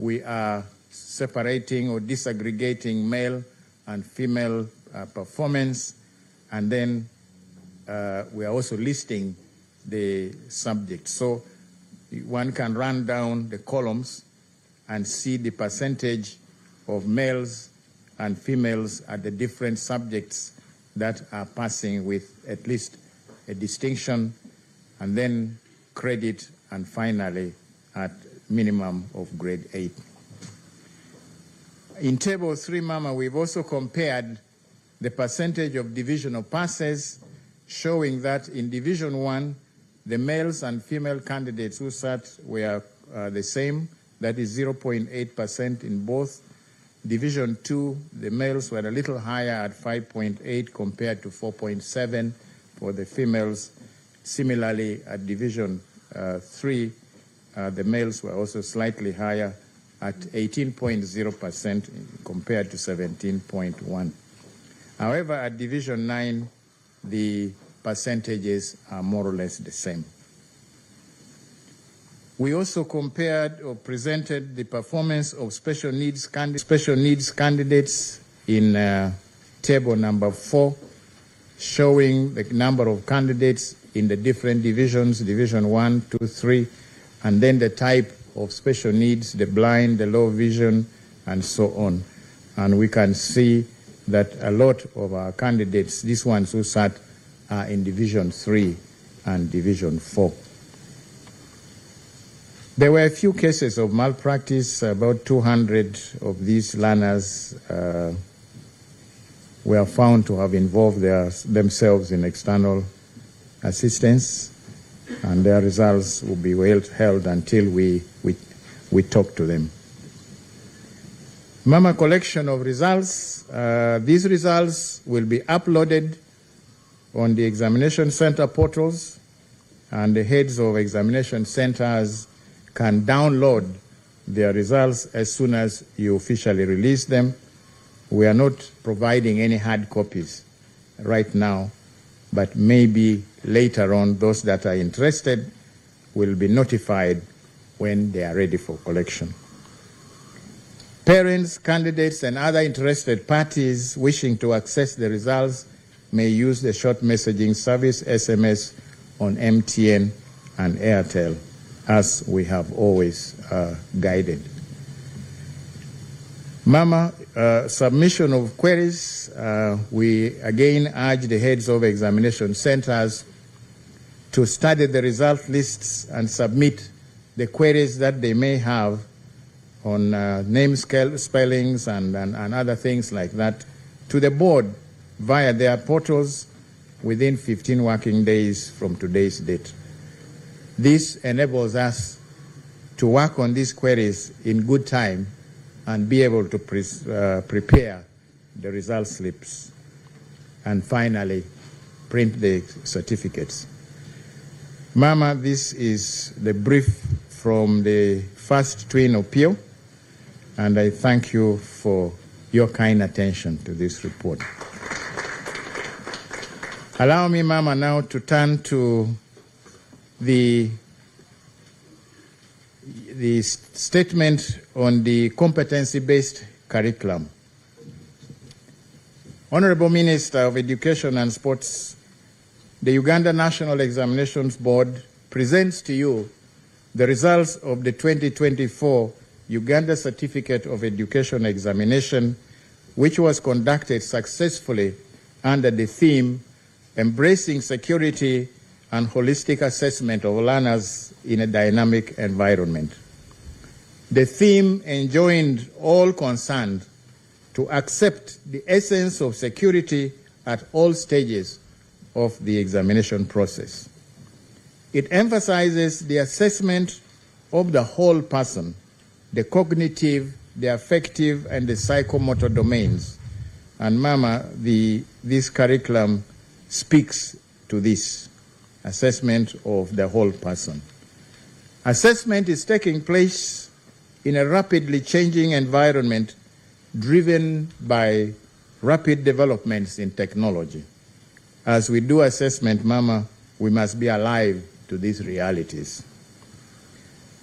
we are separating or disaggregating male and female performance, and then we are also listing the subjects. So one can run down the columns and see the percentage of males and females at the different subjects that are passing with at least a distinction, and then credit, and finally at minimum of grade 8. In table 3, Mama, we've also compared the percentage of divisional passes, showing that in division 1, the males and female candidates who sat were the same, that is 0.8% in both. Division 2, the males were a little higher at 5.8 compared to 4.7 for the females. Similarly, at division 3, the males were also slightly higher at 18.0% compared to 17.1. However, at division 9, the percentages are more or less the same. We also compared or presented the performance of special needs candidates in table number 4, showing the number of candidates in the different divisions, division 1, 2, 3, and then the type of special needs, the blind, the low vision, and so on. And we can see that a lot of our candidates, these ones who sat, are in division 3 and division 4. There were a few cases of malpractice. About 200 of these learners were found to have involved themselves in external assistance, and their results will be held until we talk to them. Mama, collection of results. These results will be uploaded on the examination center portals, and the heads of examination centers can download their results as soon as you officially release them. We are not providing any hard copies right now, but maybe later on those that are interested will be notified when they are ready for collection. Parents, candidates, and other interested parties wishing to access the results may use the short messaging service, SMS, on MTN and Airtel, as we have always guided. Mama, submission of queries. We again urge the heads of examination centers to study the result lists and submit the queries that they may have on name spellings and other things like that to the board via their portals within 15 working days from today's date. This enables us to work on these queries in good time and be able to prepare the result slips and finally print the certificates. Mama, this is the brief from the first twin appeal, and I thank you for your kind attention to this report. Allow me, Mama, now to turn to the statement on the competency-based curriculum. Honorable Minister of Education and Sports, the Uganda National Examinations Board presents to you the results of the 2024 Uganda Certificate of Education Examination, which was conducted successfully under the theme Embracing Security and Holistic Assessment of Learners in a Dynamic Environment. The theme enjoined all concerned to accept the essence of security at all stages of the examination process. It emphasizes the assessment of the whole person, the cognitive, the affective, and the psychomotor domains. And Mama, this curriculum speaks to this assessment of the whole person. Assessment is taking place in a rapidly changing environment driven by rapid developments in technology. As we do assessment, Mama, we must be alive to these realities.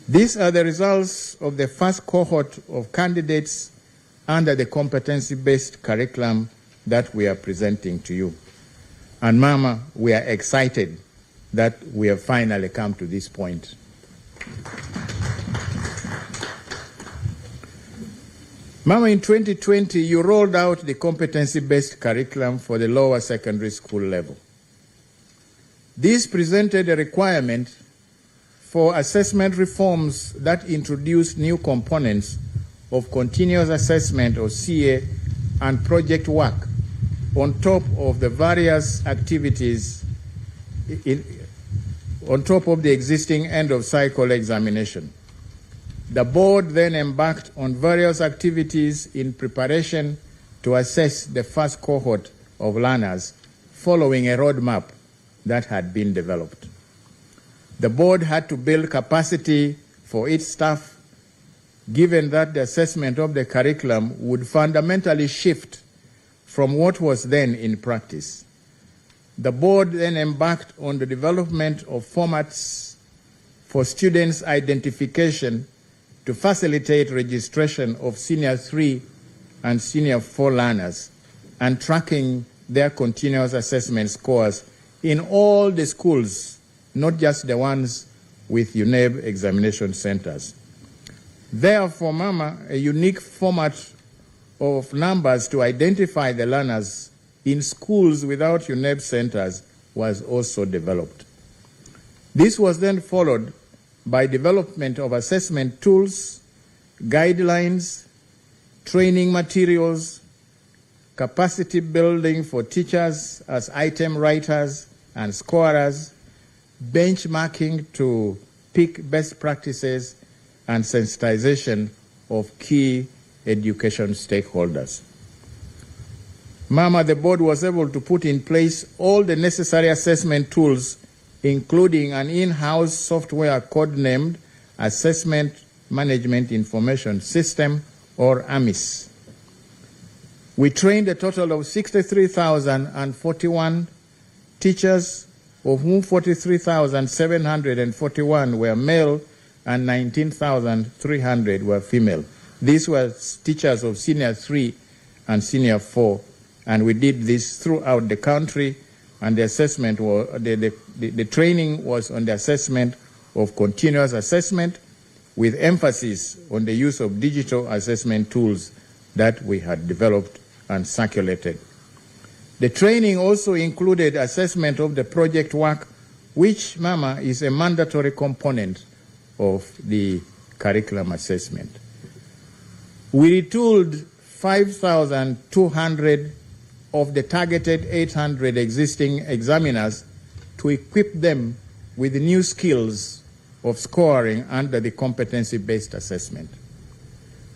These are the results of the first cohort of candidates under the competency-based curriculum that we are presenting to you. And Mama, we are excited that we have finally come to this point. Mama, in 2020, you rolled out the competency-based curriculum for the lower secondary school level. This presented a requirement for assessment reforms that introduced new components of continuous assessment or CA and project work on top of the various activities on top of the existing end-of-cycle examination. The board then embarked on various activities in preparation to assess the first cohort of learners following a roadmap that had been developed. The board had to build capacity for its staff, given that the assessment of the curriculum would fundamentally shift from what was then in practice. The board then embarked on the development of formats for students' identification to facilitate registration of Senior 3 and Senior 4 learners and tracking their continuous assessment scores in all the schools, not just the ones with UNEB examination centers. Therefore, Mama, a unique format of numbers to identify the learners in schools without UNEB centers was also developed. This was then followed by development of assessment tools, guidelines, training materials, capacity building for teachers as item writers and scorers, benchmarking to pick best practices, and sensitization of key education stakeholders. Mama, the board was able to put in place all the necessary assessment tools, including an in-house software codenamed Assessment Management Information System, or AMIS. We trained a total of 63,041 teachers, of whom 43,741 were male and 19,300 were female. These were teachers of Senior 3 and Senior 4, and we did this throughout the country, and the assessment was, the training was on the assessment of continuous assessment with emphasis on the use of digital assessment tools that we had developed and circulated. The training also included assessment of the project work, which, Mama, is a mandatory component of the curriculum assessment. We retooled 5,200 of the targeted 800 existing examiners to equip them with new skills of scoring under the competency-based assessment.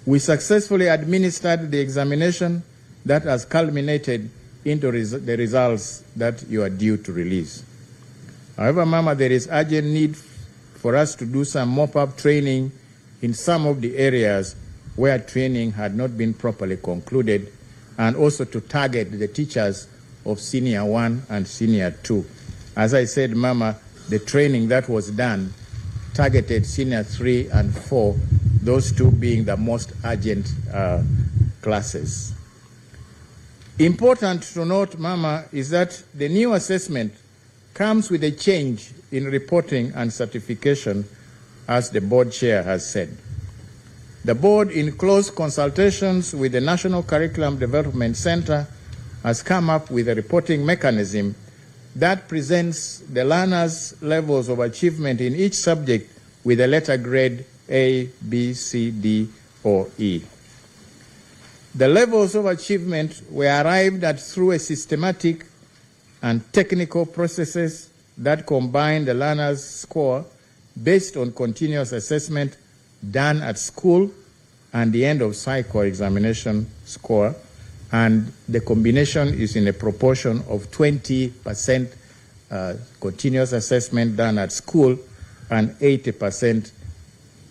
We successfully administered the examination that has culminated into the results that you are due to release. However, Mama, there is urgent need for us to do some mop-up training in some of the areas where training had not been properly concluded, and also to target the teachers of Senior 1 and Senior 2. As I said, Mama, the training that was done targeted Senior 3 and 4, those two being the most urgent classes. Important to note, Mama, is that the new assessment comes with a change in reporting and certification, as the board chair has said. The board, in close consultations with the National Curriculum Development Center, has come up with a reporting mechanism that presents the learners' levels of achievement in each subject with a letter grade A, B, C, D, or E. The levels of achievement were arrived at through a systematic and technical processes that combine the learner's score based on continuous assessment done at school and the end of cycle examination score, and the combination is in a proportion of 20% continuous assessment done at school and 80%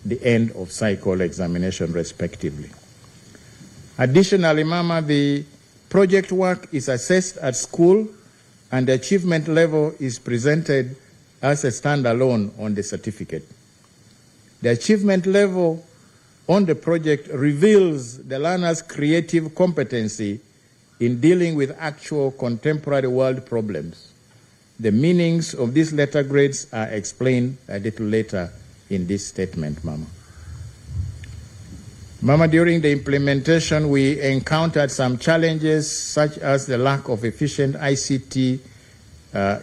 the end of cycle examination respectively. Additionally, Mama, the project work is assessed at school and the achievement level is presented as a standalone on the certificate. The achievement level on the project reveals the learner's creative competency in dealing with actual contemporary world problems. The meanings of these letter grades are explained a little later in this statement, Mama. Mama, during the implementation, we encountered some challenges such as the lack of efficient ICT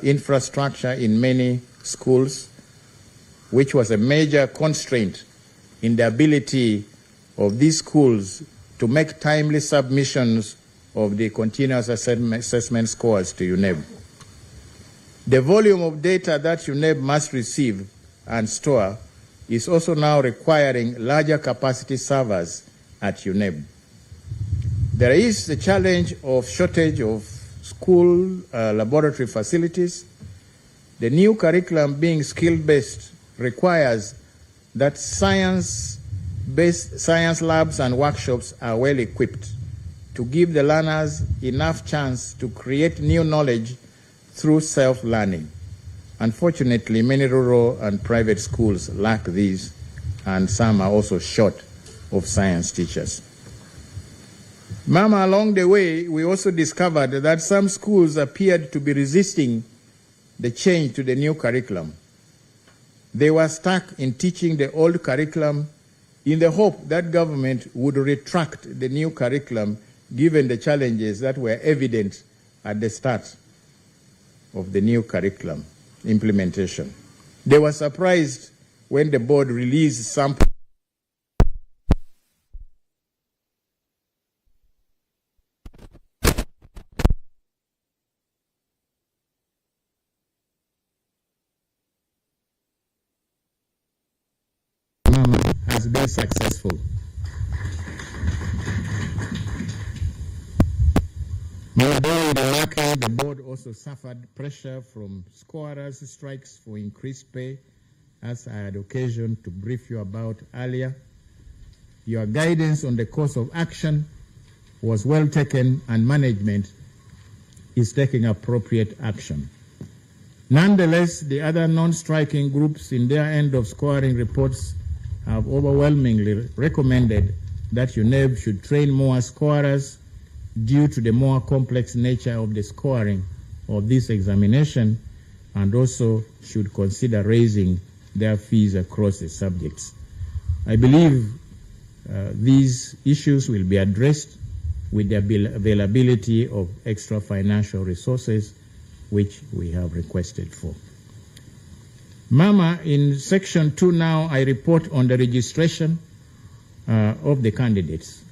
infrastructure in many schools, which was a major constraint in the ability of these schools to make timely submissions of the continuous assessment scores to UNEB. The volume of data that UNEB must receive and store is also now requiring larger capacity servers at UNEB. There is the challenge of shortage of school laboratory facilities. The new curriculum, being skill-based, requires that science labs and workshops are well equipped to give the learners enough chance to create new knowledge through self-learning. Unfortunately, many rural and private schools lack these, and some are also short of science teachers. Mama, along the way, we also discovered that some schools appeared to be resisting the change to the new curriculum. They were stuck in teaching the old curriculum in the hope that government would retract the new curriculum given the challenges that were evident at the start of the new curriculum implementation. They were surprised when the board released samples has been successful. During the market, the board also suffered pressure from scorers' strikes for increased pay, as I had occasion to brief you about earlier. Your guidance on the course of action was well taken, and management is taking appropriate action. Nonetheless, the other non-striking groups in their end of scoring reports have overwhelmingly recommended that UNEB should train more scorers due to the more complex nature of the scoring of this examination, and also should consider raising their fees across the subjects. I believe these issues will be addressed with the availability of extra financial resources, which we have requested for. Mama, in section 2 now, I report on the registration of the candidates.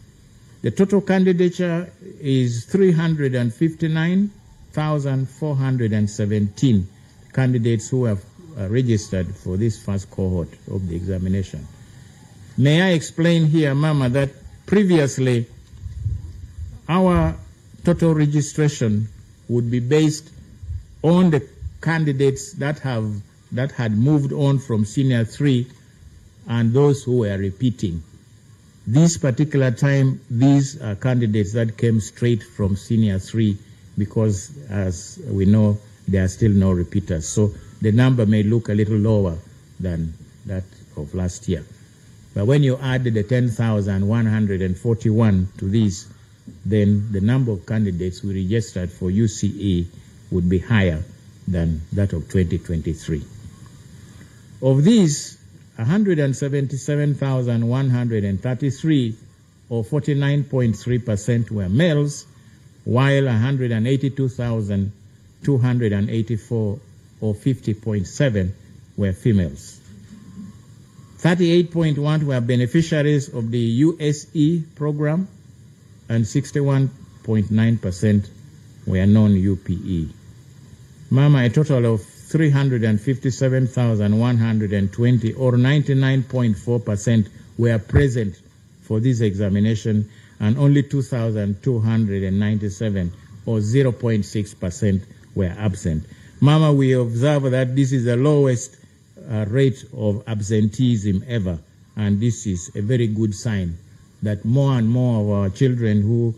The total candidature is 359,417 candidates who have registered for this first cohort of the examination. May I explain here, Mama, that previously our total registration would be based on the candidates that had moved on from senior 3 and those who were repeating. This particular time, these are candidates that came straight from senior 3 because, as we know, there are still no repeaters. So the number may look a little lower than that of last year. But when you add the 10,141 to these, then the number of candidates we registered for UCE would be higher than that of 2023. Of these, 177,133, or 49.3%, were males, while 182,284, or 50.7%, were females. 38.1 were beneficiaries of the USE program, and 61.9% were non-UPE. Mama, a total of 357,120, or 99.4%, were present for this examination, and only 2,297, or 0.6%, were absent. Mama, we observe that this is the lowest rate of absenteeism ever, and this is a very good sign that more and more of our children who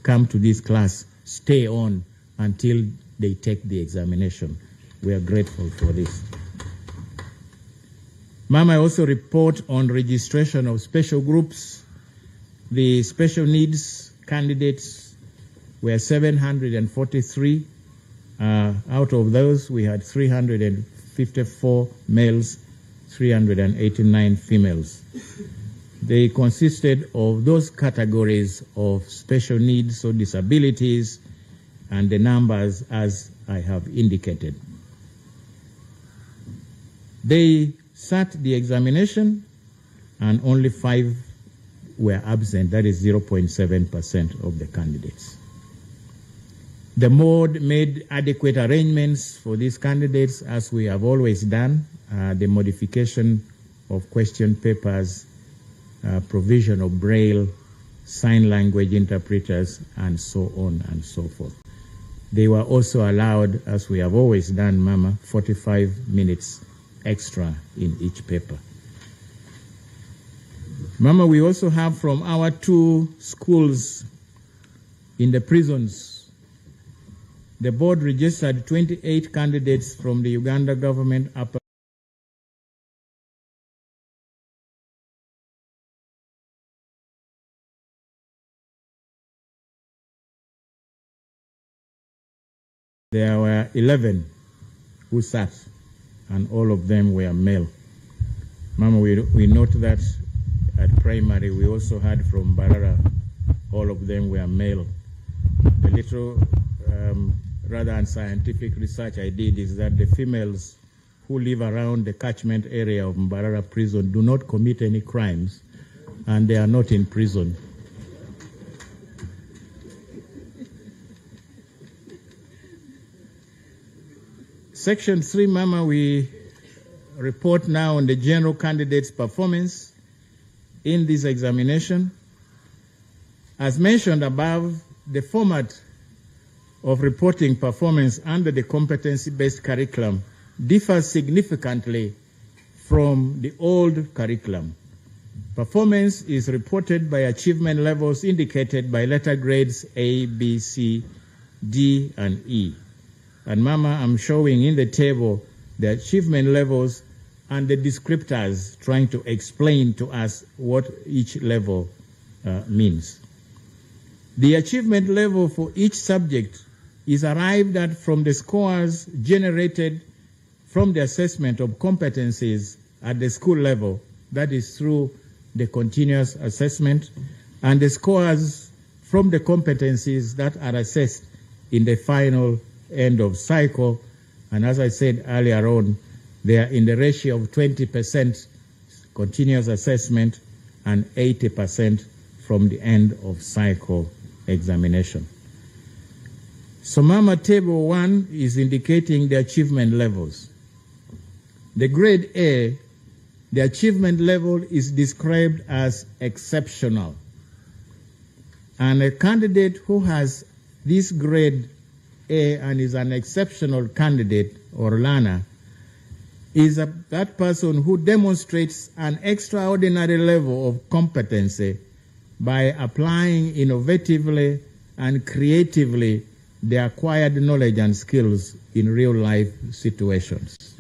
come to this class stay on until they take the examination. We are grateful for this. Mama, I also report on registration of special groups. The special needs candidates were 743. Out of those, we had 354 males, 389 females. They consisted of those categories of special needs or disabilities, and the numbers as I have indicated. They sat the examination and only 5 were absent, that is 0.7% of the candidates. The board made adequate arrangements for these candidates, as we have always done, the modification of question papers, provision of braille, sign language interpreters, and so on and so forth. They were also allowed, as we have always done, Mama, 45 minutes extra in each paper. Mama, we also have from our 2 schools in the prisons, the board registered 28 candidates from the Uganda government upper. There were 11 who sat, and all of them were male. Mama, we note that at primary we also had from Barara, all of them were male. The little rather unscientific research I did is that the females who live around the catchment area of Mbarara prison do not commit any crimes, and they are not in prison. Section 3, Mama, we report now on the general candidate's performance in this examination. As mentioned above, the format of reporting performance under the competency-based curriculum differs significantly from the old curriculum. Performance is reported by achievement levels indicated by letter grades A, B, C, D, and E. And Mama, I'm showing in the table the achievement levels and the descriptors, trying to explain to us what each level means. The achievement level for each subject is arrived at from the scores generated from the assessment of competencies at the school level, that is through the continuous assessment, and the scores from the competencies that are assessed in the final end of cycle. And as I said earlier on, they are in the ratio of 20% continuous assessment and 80% from the end of cycle examination. So Mama, table 1 is indicating the achievement levels. The grade A, the achievement level is described as exceptional. And a candidate who has this grade A and is an exceptional candidate or learner is that person who demonstrates an extraordinary level of competency by applying innovatively and creatively the acquired knowledge and skills in real life situations.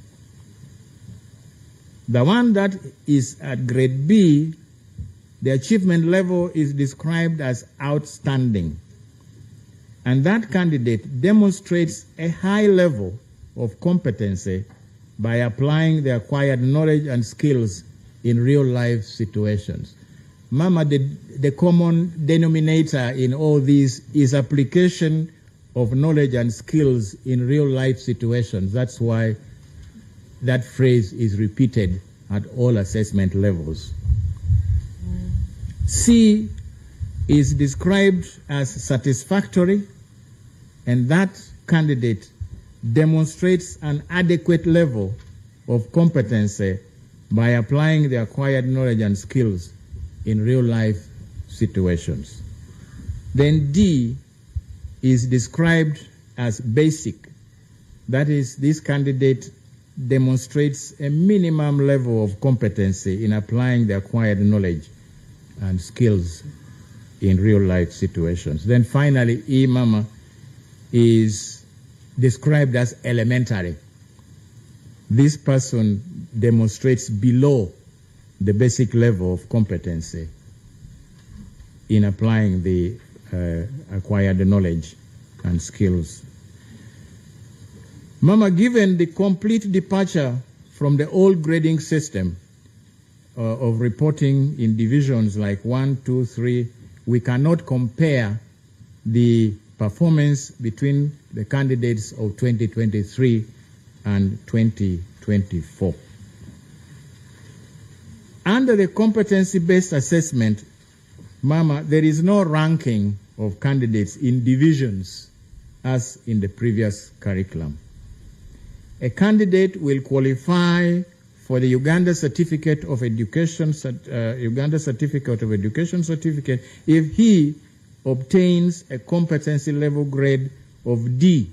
The one that is at grade B, the achievement level is described as outstanding. And that candidate demonstrates a high level of competency by applying the acquired knowledge and skills in real life situations. Mama, the common denominator in all these is application of knowledge and skills in real life situations. That's why that phrase is repeated at all assessment levels. C is described as satisfactory, and that candidate demonstrates an adequate level of competency by applying the acquired knowledge and skills in real life situations. Then D is described as basic. That is, this candidate demonstrates a minimum level of competency in applying the acquired knowledge and skills in real life situations. Then finally, E, Mama, is described as elementary. This person demonstrates below the basic level of competency in applying the acquired knowledge and skills. Mama, given the complete departure from the old grading system of reporting in divisions like 1, 2, 3, we cannot compare the performance between the candidates of 2023 and 2024. Under the competency-based assessment, Mama, there is no ranking of candidates in divisions as in the previous curriculum. A candidate will qualify for the Uganda Certificate of Education, Uganda Certificate of Education certificate if he obtains a competency level grade of D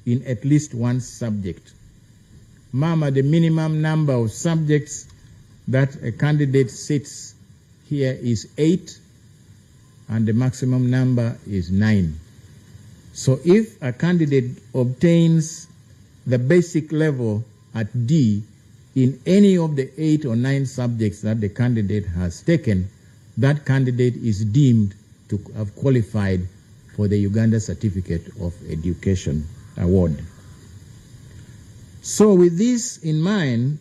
in at least one subject. Mama, the minimum number of subjects that a candidate sits here is 8, and the maximum number is 9. So if a candidate obtains the basic level at D in any of the 8 or 9 subjects that the candidate has taken, that candidate is deemed to have qualified for the Uganda Certificate of Education award. So with this in mind,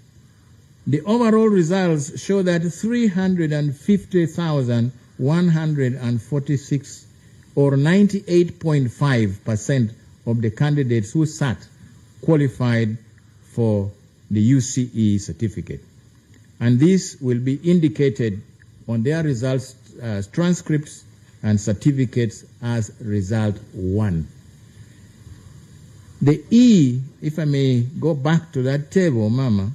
the overall results show that 350,146 or 98.5% of the candidates who sat qualified for the UCE certificate. And this will be indicated on their results, transcripts and certificates as result 1. The E, if I may go back to that table, Mama,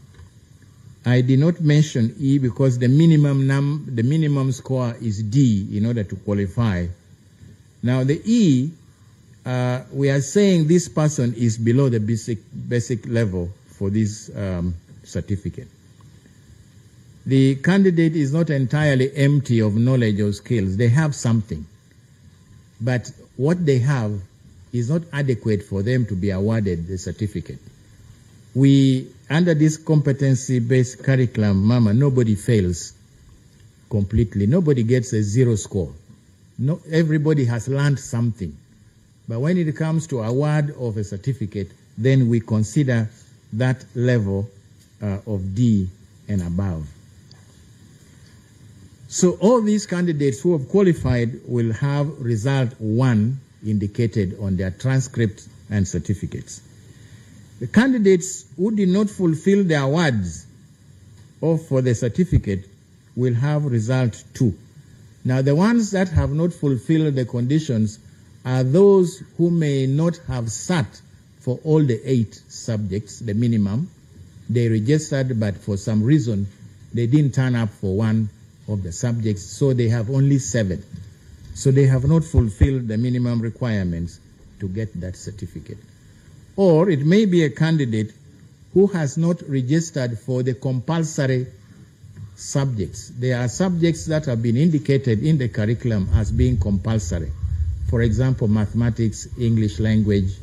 I did not mention E because the minimum score is D in order to qualify. Now the E, we are saying this person is below the basic level for this certificate. The candidate is not entirely empty of knowledge or skills. They have something, but what they have is not adequate for them to be awarded the certificate. Under this competency-based curriculum, Mama, nobody fails completely. Nobody gets a 0 score. No, everybody has learned something. But when it comes to award of a certificate, then we consider that level of D and above. So all these candidates who have qualified will have result 1 indicated on their transcript and certificates. The candidates who did not fulfill the awards or for the certificate will have result 2. Now the ones that have not fulfilled the conditions are those who may not have sat for all the 8 subjects, the minimum. They registered, but for some reason they didn't turn up for one of the subjects, so they have only 7. So they have not fulfilled the minimum requirements to get that certificate. Or it may be a candidate who has not registered for the compulsory subjects. There are subjects that have been indicated in the curriculum as being compulsory. For example, mathematics, English language,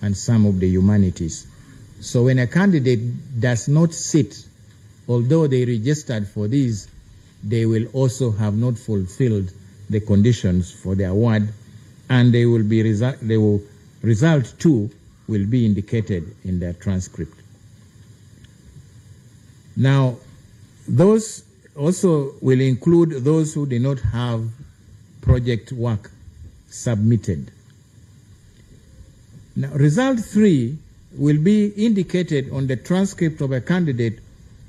and some of the humanities. So when a candidate does not sit, although they registered for these, they will also have not fulfilled the conditions for the award, and they will result 2 will be indicated in their transcript. Now, those also will include those who did not have project work submitted. Now, result 3 will be indicated on the transcript of a candidate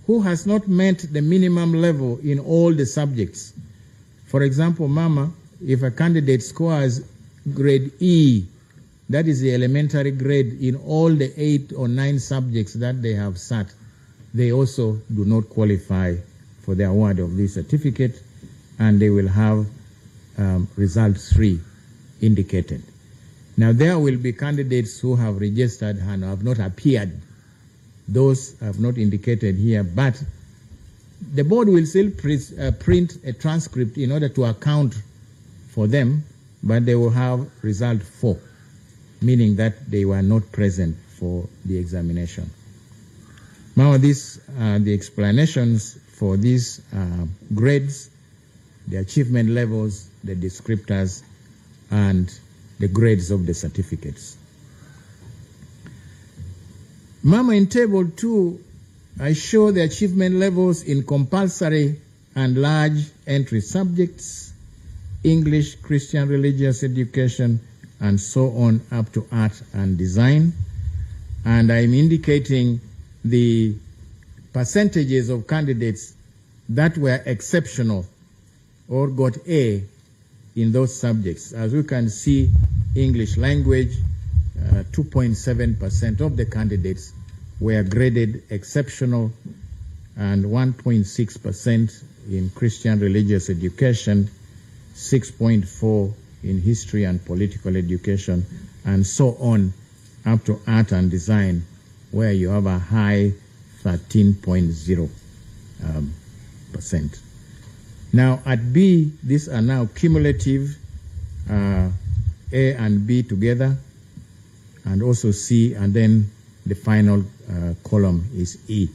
who has not met the minimum level in all the subjects. For example, Mama, if a candidate scores grade E, that is the elementary grade in all the 8 or 9 subjects that they have sat, they also do not qualify for the award of this certificate, and they will have result 3 indicated. Now there will be candidates who have registered and have not appeared. Those have not indicated here, but the board will still print a transcript in order to account for them, but they will have result 4, meaning that they were not present for the examination. Now these are the explanations for these grades, the achievement levels, the descriptors, and the grades of the certificates. Mama, in table 2, I show the achievement levels in compulsory and large entry subjects, English, Christian religious education, and so on up to art and design. And I'm indicating the percentages of candidates that were exceptional or got A in those subjects. As you can see, English language, 2.7% of the candidates were graded exceptional, and 1.6% in Christian religious education, 6.4% in history and political education, and so on up to art and design, where you have a high 13.0%. Now at B, these are now cumulative, A and B together, and also C, and then the final column is E.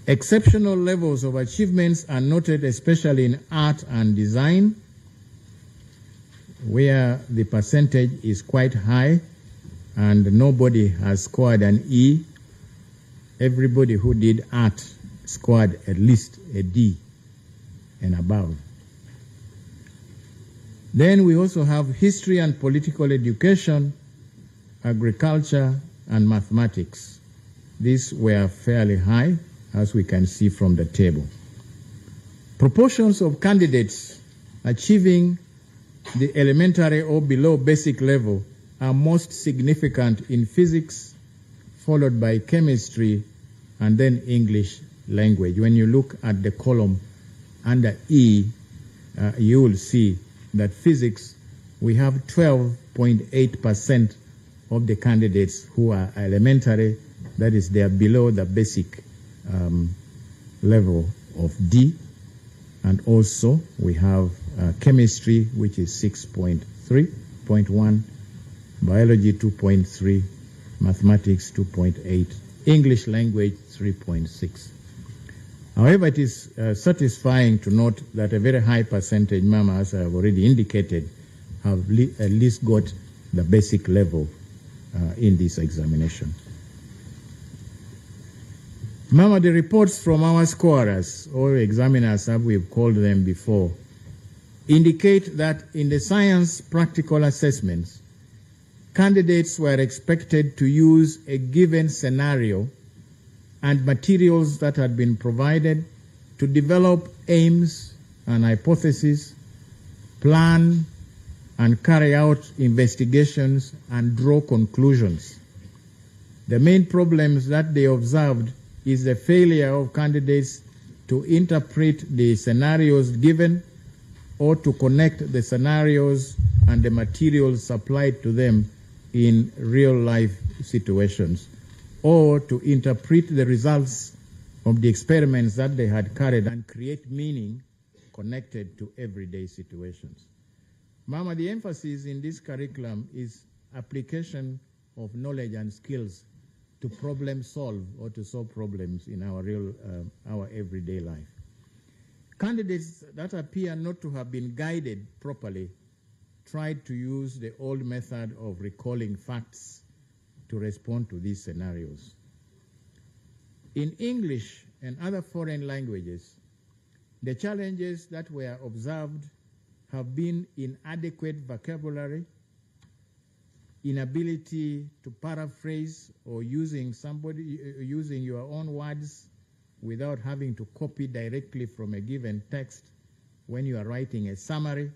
Exceptional levels of achievements are noted especially in art and design, where the percentage is quite high and nobody has scored an E. Everybody who did art scored at least a D and above. Then we also have history and political education, agriculture, and mathematics. These were fairly high, as we can see from the table. Proportions of candidates achieving the elementary or below basic level are most significant in physics, followed by chemistry, and then English language. When you look at the column under E, you will see that physics, we have 12.8% of the candidates who are elementary, that is, they are below the basic level of D. And also we have chemistry, which is 6.3.1, biology 2.3, mathematics 2.8, English language 3.6. However, it is satisfying to note that a very high percentage, Mama, as I have already indicated, have at least got the basic level in this examination. Mama, the reports from our scorers, or examiners as we've called them before, indicate that in the science practical assessments, candidates were expected to use a given scenario and materials that had been provided to develop aims and hypotheses, plan and carry out investigations and draw conclusions. The main problems that they observed is the failure of candidates to interpret the scenarios given or to connect the scenarios and the materials supplied to them in real-life situations, or to interpret the results of the experiments that they had carried and create meaning connected to everyday situations. Mama, the emphasis in this curriculum is application of knowledge and skills to problem solve or to solve problems in our everyday life. Candidates that appear not to have been guided properly tried to use the old method of recalling facts to respond to these scenarios. In English and other foreign languages, the challenges that were observed have been inadequate vocabulary, inability to paraphrase or using your own words without having to copy directly from a given text when you are writing a summary,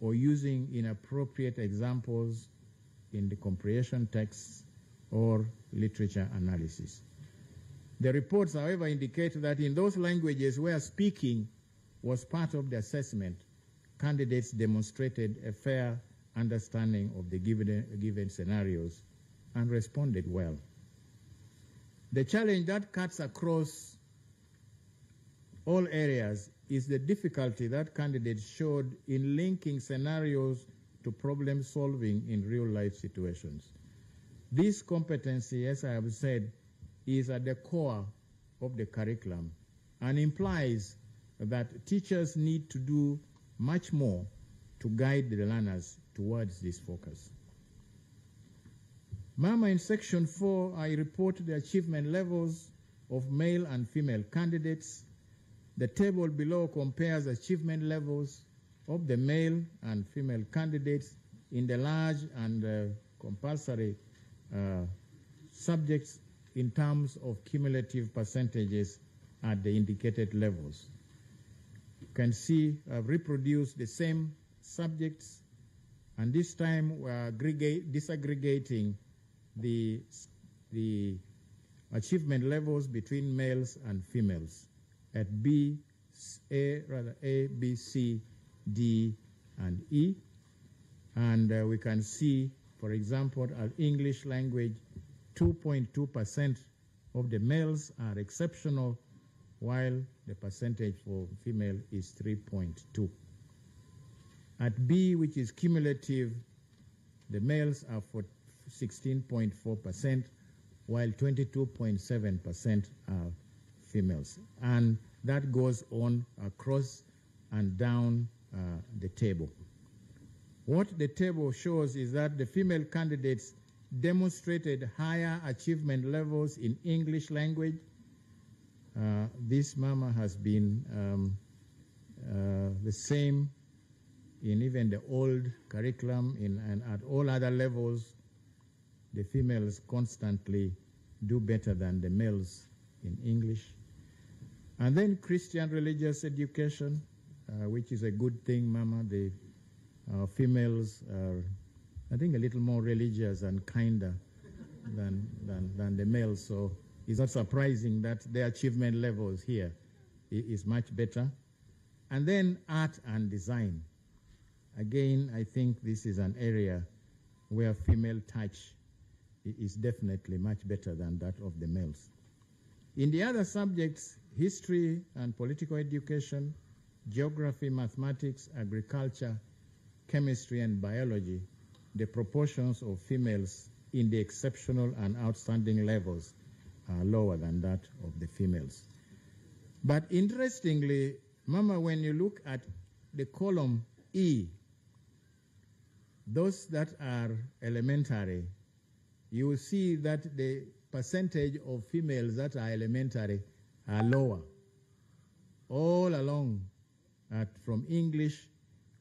or using inappropriate examples in the comprehension texts or literature analysis. The reports, however, indicate that in those languages where speaking was part of the assessment, candidates demonstrated a fair understanding of the given scenarios and responded well. The challenge that cuts across all areas is the difficulty that candidates showed in linking scenarios to problem solving in real life situations. This competency, as I have said, is at the core of the curriculum and implies that teachers need to do much more to guide the learners towards this focus. Mama, in section 4, I report the achievement levels of male and female candidates. The table below compares achievement levels of the male and female candidates in the large and compulsory subjects in terms of cumulative percentages at the indicated levels. You can see I've reproduced the same subjects, and this time we're disaggregating the achievement levels between males and females at A, B, C, D, and E. And we can see, for example, our English language, 2.2% of the males are exceptional, while the percentage for female is 3.2. At B, which is cumulative, the males are for 16.4%, while 22.7% are females. And that goes on across and down the table. What the table shows is that the female candidates demonstrated higher achievement levels in English language. This, Mama, has been the same in even the old curriculum and at all other levels. The females constantly do better than the males in English. And then Christian religious education, which is a good thing, Mama. The females are, I think, a little more religious and kinder than the males. So it's not surprising that their achievement levels here is much better. And then art and design. Again, I think this is an area where female touch is definitely much better than that of the males. In the other subjects, history and political education, geography, mathematics, agriculture, chemistry, and biology, the proportions of females in the exceptional and outstanding levels are lower than that of the females. But interestingly, Mama, when you look at the column E, those that are elementary, you will see that the percentage of females that are elementary are lower. All along, from English,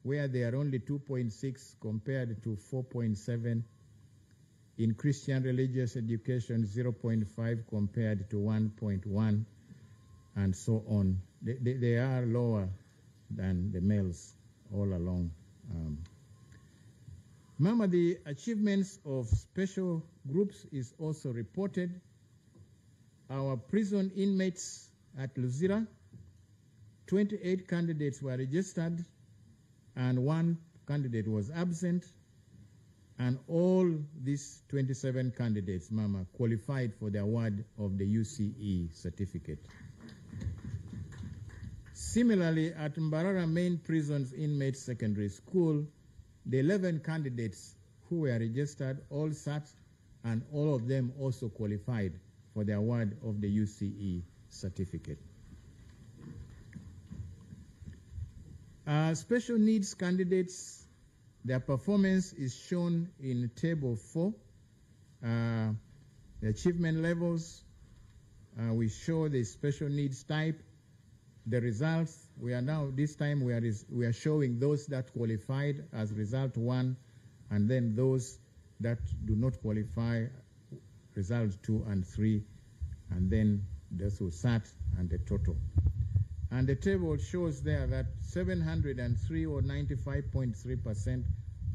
where they are only 2.6 compared to 4.7. In Christian religious education, 0.5 compared to 1.1, and so on. They are lower than the males all along. Mama, the achievements of special groups is also reported. Our prison inmates at Luzira, 28 candidates were registered and 1 candidate was absent, and all these 27 candidates, Mama, qualified for the award of the UCE certificate. Similarly, at Mbarara Main Prison's Inmates Secondary School, the 11 candidates who were registered all sat, and all of them also qualified for the award of the UCE certificate. Special needs candidates, their performance is shown in table 4. The achievement levels, we show the special needs type. The results, we are now, this time we are showing those that qualified as result 1, and then those that do not qualify, result 2 and 3, and then those who sat and the total. And the table shows there that 703 or 95.3%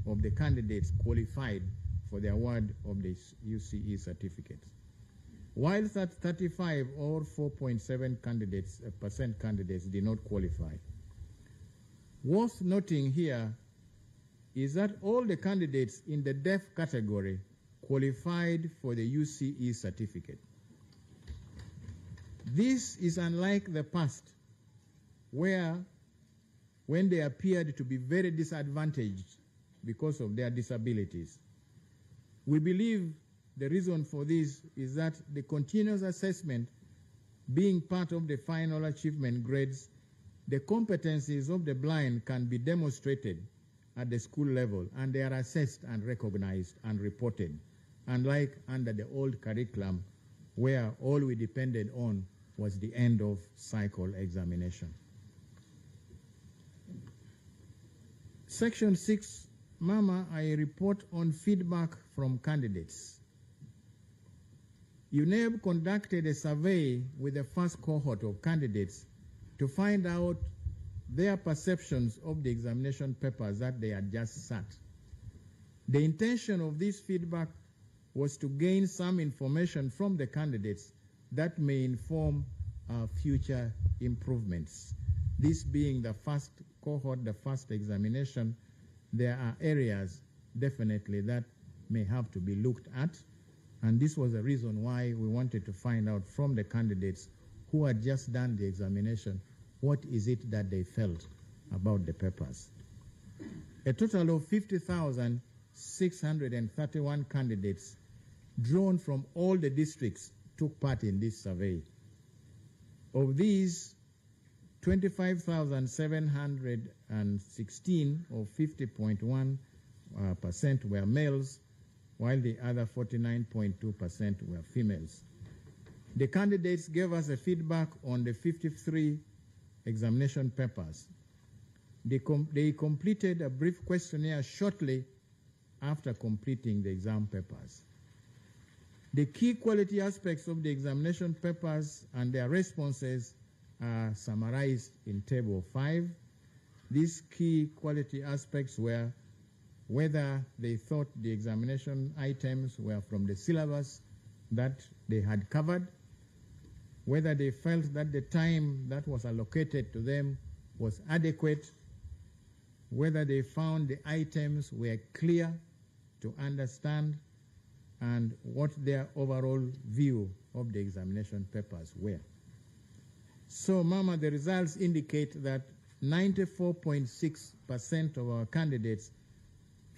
of the candidates qualified for the award of the UCE certificate, while that 35 or 4.7% candidates did not qualify. Worth noting here is that all the candidates in the deaf category qualified for the UCE certificate. This is unlike the past, where when they appeared to be very disadvantaged because of their disabilities. We believe the reason for this is that the continuous assessment being part of the final achievement grades, the competencies of the blind can be demonstrated at the school level, and they are assessed and recognized and reported, unlike under the old curriculum where all we depended on was the end of cycle examination. Section 6, Mama, I report on feedback from candidates. UNEB conducted a survey with the first cohort of candidates to find out their perceptions of the examination papers that they had just sat. The intention of this feedback was to gain some information from the candidates that may inform future improvements. This being the first cohort, the first examination, there are areas definitely that may have to be looked at, and this was the reason why we wanted to find out from the candidates who had just done the examination what is it that they felt about the papers. A total of 50,631 candidates drawn from all the districts took part in this survey. Of these, 25,716 or 50.1% were males, while the other 49.2% were females. The candidates gave us a feedback on the 53 examination papers. They completed a brief questionnaire shortly after completing the exam papers. The key quality aspects of the examination papers and their responses are summarized in Table 5. These key quality aspects were whether they thought the examination items were from the syllabus that they had covered, whether they felt that the time that was allocated to them was adequate, whether they found the items were clear to understand, and what their overall view of the examination papers were. So, Mama, the results indicate that 94.6% of our candidates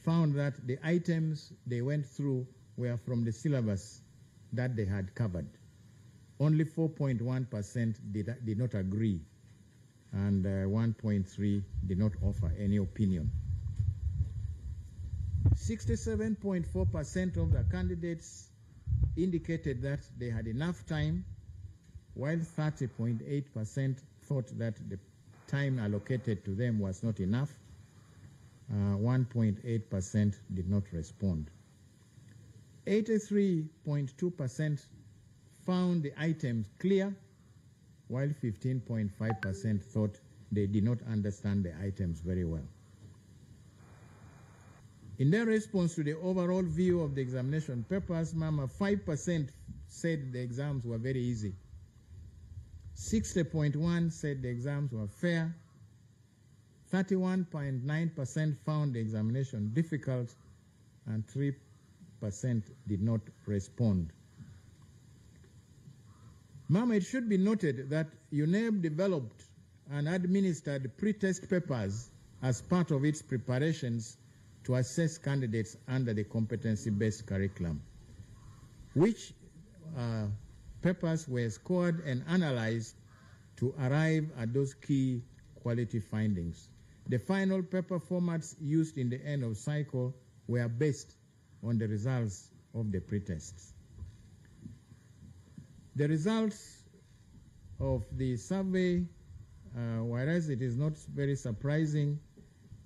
found that the items they went through were from the syllabus that they had covered. Only 4.1% did not agree, and 1.3% did not offer any opinion. 67.4% of the candidates indicated that they had enough time, while 30.8% thought that the time allocated to them was not enough. 1.8% did not respond. 83.2% found the items clear, while 15.5% thought they did not understand the items very well. In their response to the overall view of the examination papers, Mama, 5% said the exams were very easy. 60.1% said the exams were fair. 31.9% found the examination difficult, and 3% did not respond. Mama, it should be noted that UNEB developed and administered pre-test papers as part of its preparations to assess candidates under the competency-based curriculum, which papers were scored and analyzed to arrive at those key quality findings. The final paper formats used in the end of cycle were based on the results of the pre-tests. The results of the survey, whereas it is not very surprising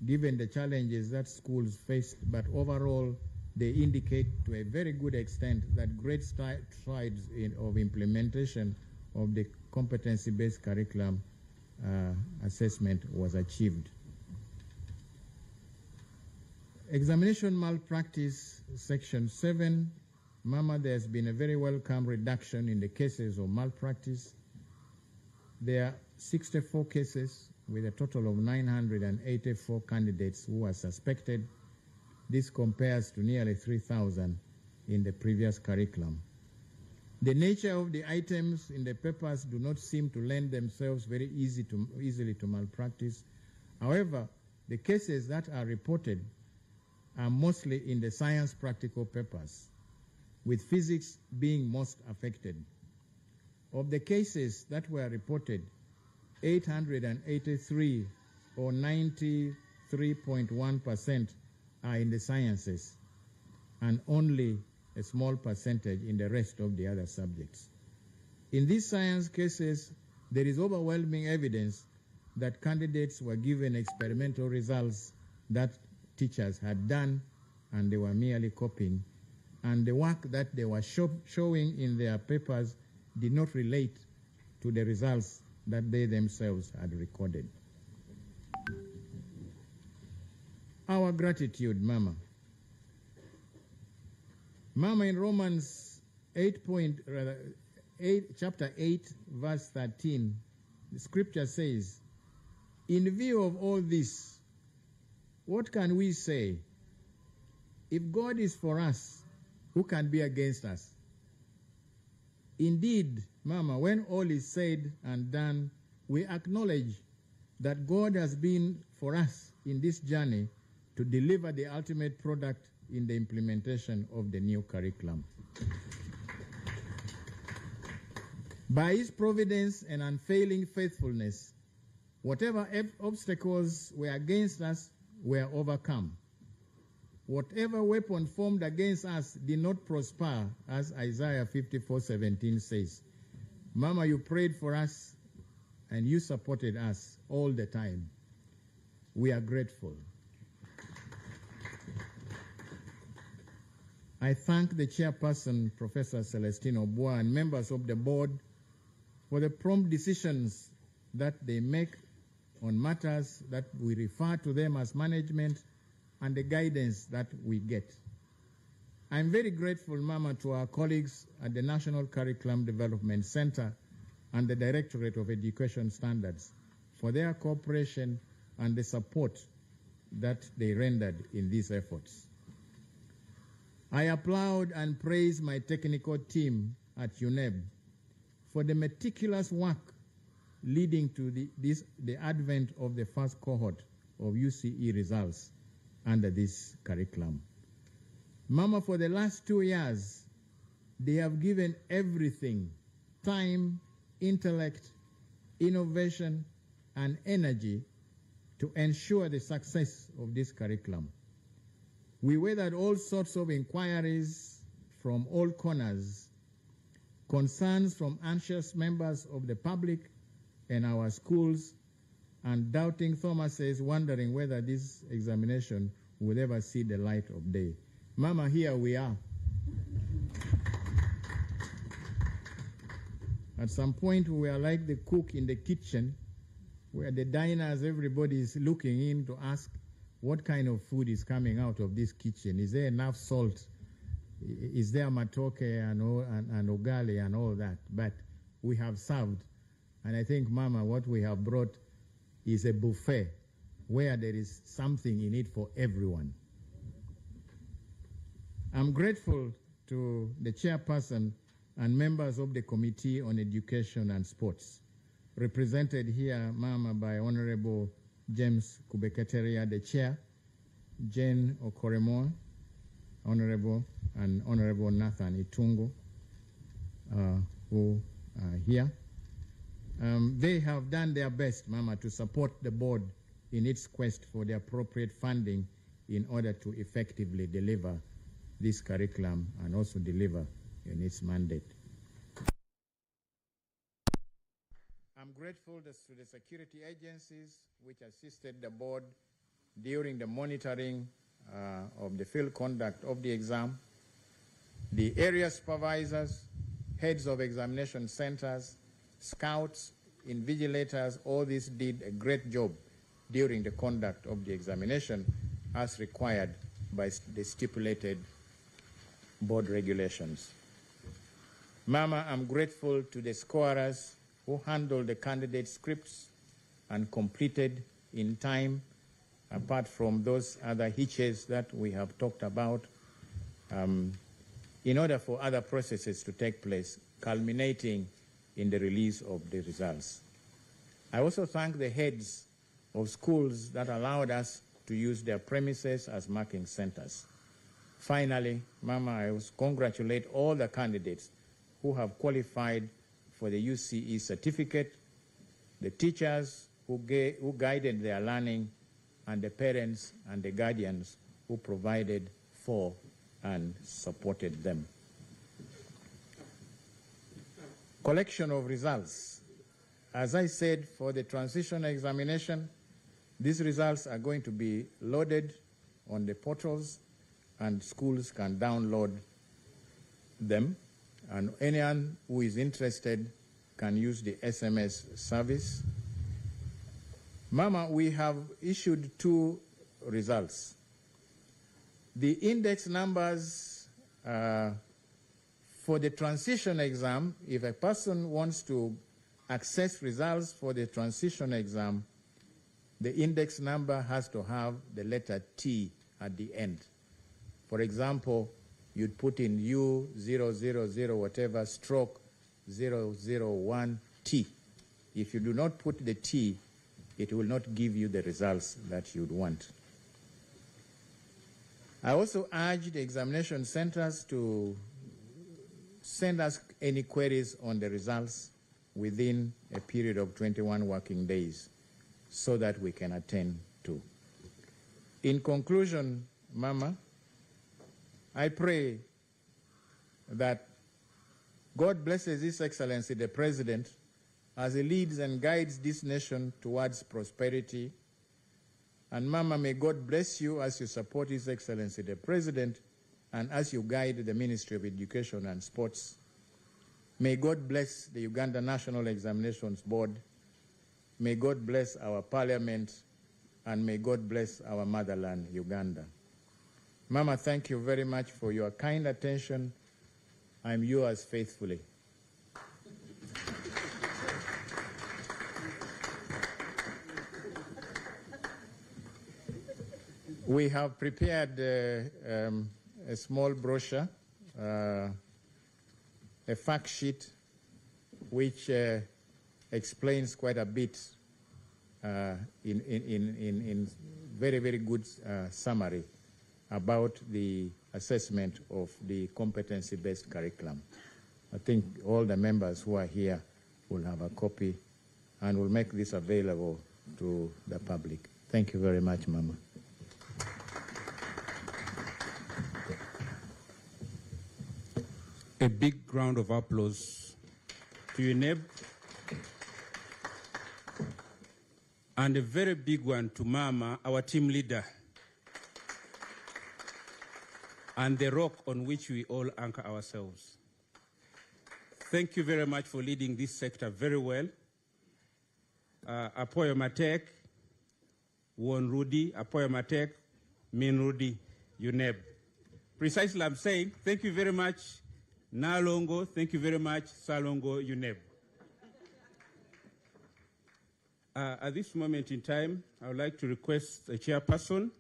given the challenges that schools faced, but overall they indicate to a very good extent that great strides of implementation of the competency-based curriculum assessment was achieved. Examination malpractice, Section 7. Mama, there has been a very welcome reduction in the cases of malpractice. There are 64 cases with a total of 984 candidates who are suspected. This compares to nearly 3,000 in the previous curriculum. The nature of the items in the papers do not seem to lend themselves very easily to malpractice. However, the cases that are reported are mostly in the science practical papers, with physics being most affected. Of the cases that were reported, 883 or 93.1% are in the sciences and only a small percentage in the rest of the other subjects. In these science cases, there is overwhelming evidence that candidates were given experimental results that teachers had done and they were merely copying, and the work that they were showing in their papers did not relate to the results that they themselves had recorded. Our gratitude, Mama. Mama, in Romans chapter 8, verse 13, the scripture says, in view of all this, what can we say? If God is for us, who can be against us? Indeed, Mama, when all is said and done, we acknowledge that God has been for us in this journey to deliver the ultimate product in the implementation of the new curriculum. By His providence and unfailing faithfulness, whatever obstacles were against us were overcome. Whatever weapon formed against us did not prosper, as Isaiah 54:17 says. Mama, you prayed for us and you supported us all the time. We are grateful. I thank the chairperson, Professor Celestine Obua, and members of the board for the prompt decisions that they make on matters that we refer to them as management and the guidance that we get. I'm very grateful, Mama, to our colleagues at the National Curriculum Development Center and the Directorate of Education Standards for their cooperation and the support that they rendered in these efforts. I applaud and praise my technical team at UNEB for the meticulous work leading to the advent of the first cohort of UCE results under this curriculum. Mama, for the last 2 years, they have given everything, time, intellect, innovation, and energy to ensure the success of this curriculum. We weathered all sorts of inquiries from all corners, concerns from anxious members of the public and our schools, and doubting Thomases wondering whether this examination would ever see the light of day. Mama, here we are. At some point, we were like the cook in the kitchen, where the diners, everybody is looking in to ask, what kind of food is coming out of this kitchen? Is there enough salt? Is there matoke and ugali and all that? But we have served. And I think, Mama, what we have brought is a buffet where there is something in it for everyone. I'm grateful to the chairperson and members of the Committee on Education and Sports, represented here, Mama, by Honorable James Kubeketeria, the chair, Jane Okoremo, Honorable, and Honorable Nathan Itungo, who are here. They have done their best, Mama, to support the board in its quest for the appropriate funding in order to effectively deliver this curriculum and also deliver in its mandate. I'm grateful to the security agencies which assisted the board during the monitoring of the field conduct of the exam, the area supervisors, heads of examination centers, scouts, invigilators. All these did a great job during the conduct of the examination as required by the stipulated board regulations. Mama, I'm grateful to the scorers who handled the candidate scripts and completed in time, apart from those other hitches that we have talked about, in order for other processes to take place, culminating in the release of the results. I also thank the heads of schools that allowed us to use their premises as marking centers. Finally, Mama, I will congratulate all the candidates who have qualified for the UCE certificate, the teachers who guided their learning, and the parents and the guardians who provided for and supported them. Collection of results. As I said, for the transition examination, these results are going to be loaded on the portals and schools can download them, and anyone who is interested can use the SMS service. Mama, we have issued 2 results. The index numbers for the transition exam, if a person wants to access results for the transition exam, the index number has to have the letter T at the end. For example, you'd put in U000 whatever stroke 001T. If you do not put the T, it will not give you the results that you'd want. I also urge the examination centers to send us any queries on the results within a period of 21 working days so that we can attend to. In conclusion, Mama, I pray that God blesses His Excellency the President as he leads and guides this nation towards prosperity. And Mama, may God bless you as you support His Excellency the President and as you guide the Ministry of Education and Sports. May God bless the Uganda National Examinations Board. May God bless our Parliament, and may God bless our motherland, Uganda. Mama, thank you very much for your kind attention. I'm yours faithfully. We have prepared a small brochure, a fact sheet, which explains quite a bit in very, very good summary about the assessment of the competency-based curriculum. I think all the members who are here will have a copy and will make this available to the public. Thank you very much, Mama. A big round of applause to you, Neb. And a very big one to Mama, our team leader, and the rock on which we all anchor ourselves. Thank you very much for leading this sector very well. Apoyo Matek, Won Rudy, Apoyo Matek, Min Rudy, Uneb. Precisely, I'm saying thank you very much, Nalongo, thank you very much, Salongo, Uneb. At this moment in time, I would like to request the chairperson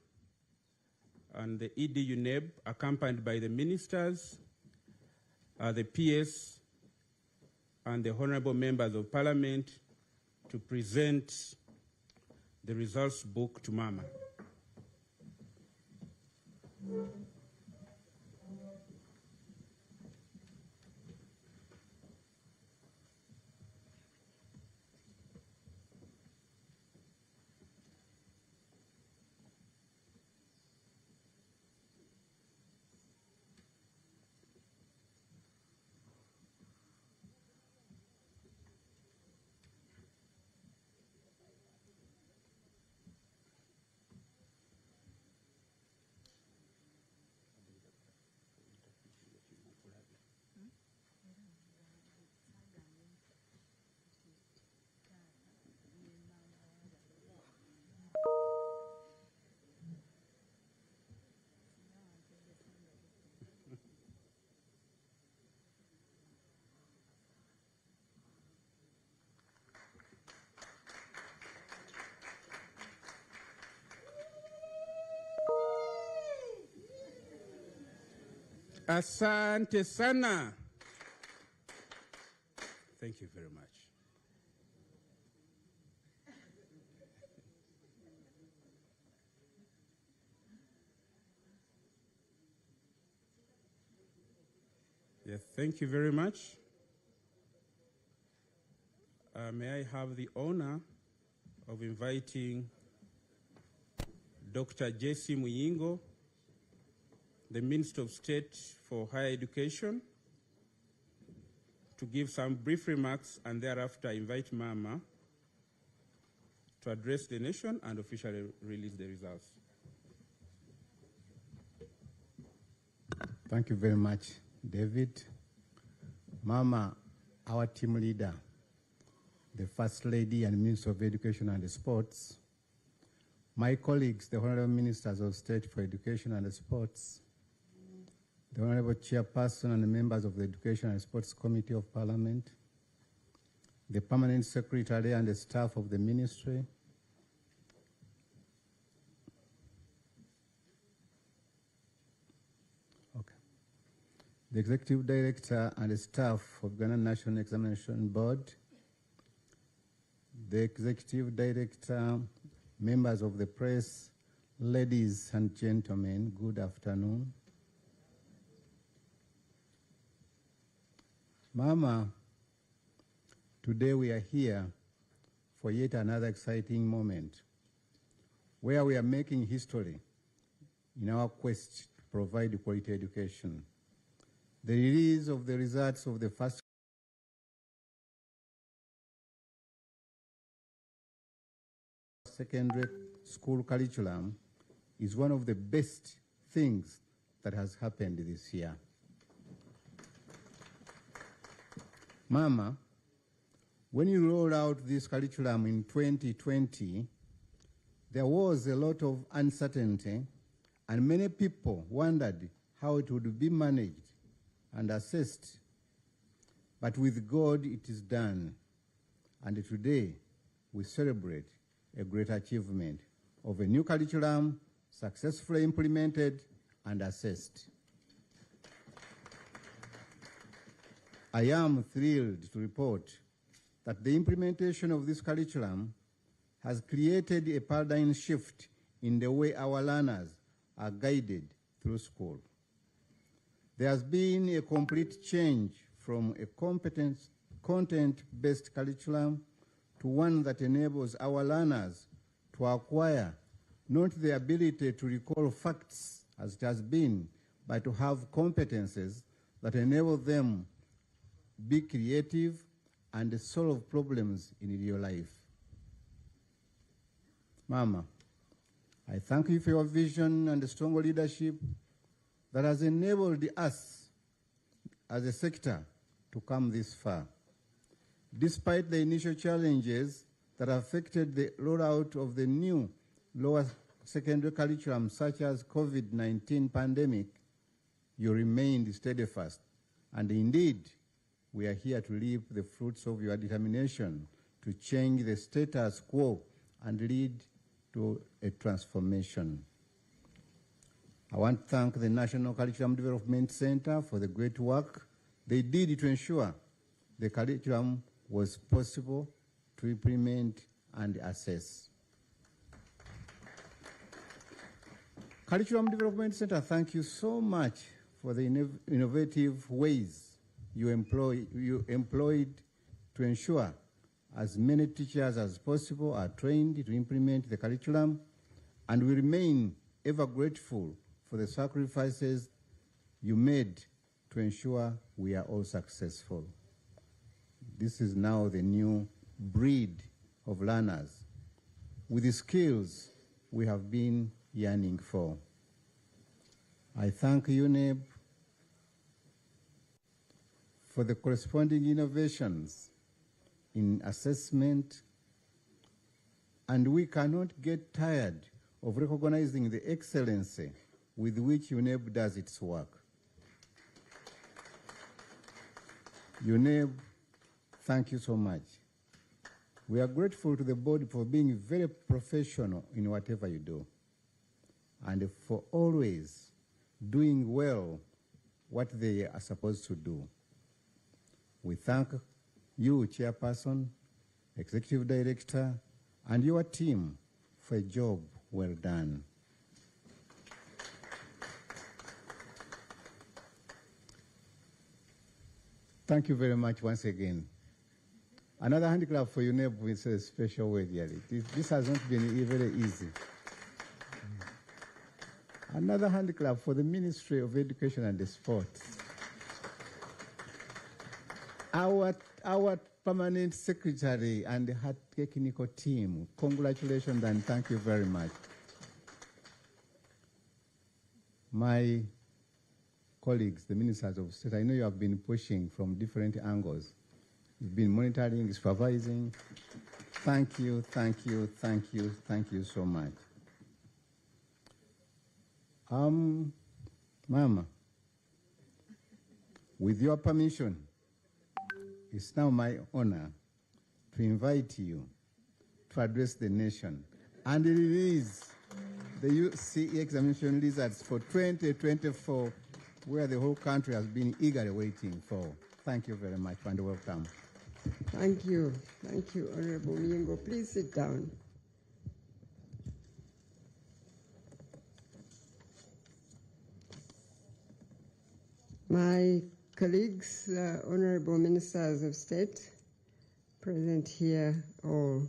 and the ED UNEB, accompanied by the ministers, the PS, and the honorable members of parliament, to present the results book to Mama. Asante sana. Thank you very much. Yes, thank you very much. May I have the honor of inviting Dr. J.C. Muyingo, the Minister of State for Higher Education, to give some brief remarks, and thereafter invite Mama to address the nation and officially release the results. Thank you very much, David. Mama, our team leader, the First Lady and Minister of Education and Sports, my colleagues, the Honorable Ministers of State for Education and Sports, the Honorable Chairperson and the members of the Education and Sports Committee of Parliament, the Permanent Secretary and the staff of the Ministry, the Executive Director and the staff of Uganda National Examination Board, the Executive Director, members of the press, ladies and gentlemen, good afternoon. Mama, today we are here for yet another exciting moment where we are making history in our quest to provide quality education. The release of the results of the first secondary school curriculum is one of the best things that has happened this year. Mama, when you rolled out this curriculum in 2020, there was a lot of uncertainty and many people wondered how it would be managed and assessed. But with God, it is done. And today, we celebrate a great achievement of a new curriculum successfully implemented and assessed. I am thrilled to report that the implementation of this curriculum has created a paradigm shift in the way our learners are guided through school. There has been a complete change from a content-based curriculum to one that enables our learners to acquire not the ability to recall facts as it has been, but to have competences that enable them be creative and solve problems in real life. Mama, I thank you for your vision and strong leadership that has enabled us as a sector to come this far. Despite the initial challenges that affected the rollout of the new lower secondary curriculum, such as COVID-19 pandemic, you remained steadfast. And indeed, we are here to reap the fruits of your determination to change the status quo and lead to a transformation. I want to thank the National Curriculum Development Center for the great work they did to ensure the curriculum was possible to implement and assess. Curriculum Development Center, thank you so much for the innovative ways you employed to ensure as many teachers as possible are trained to implement the curriculum, and we remain ever grateful for the sacrifices you made to ensure we are all successful. This is now the new breed of learners with the skills we have been yearning for. I thank UNEB for the corresponding innovations in assessment, and we cannot get tired of recognizing the excellency with which UNEB does its work. UNEB, thank you so much. We are grateful to the board for being very professional in whatever you do, and for always doing well what they are supposed to do. We thank you, Chairperson, Executive Director, and your team for a job well done. Thank you very much once again. Another hand clap for UNEB with a special word here. This has not been very easy. Another hand clap for the Ministry of Education and Sport. Our permanent secretary and her technical team, congratulations and thank you very much. My colleagues, the ministers of state, I know you have been pushing from different angles. You've been monitoring, supervising. Thank you, thank you, thank you, thank you so much. Mama, with your permission, it's now my honor to invite you to address the nation and release the UCE examination results for 2024, where the whole country has been eagerly waiting for. Thank you very much and welcome. Thank you, Honorable Myingo. Please sit down. My colleagues, Honorable Ministers of State, present here all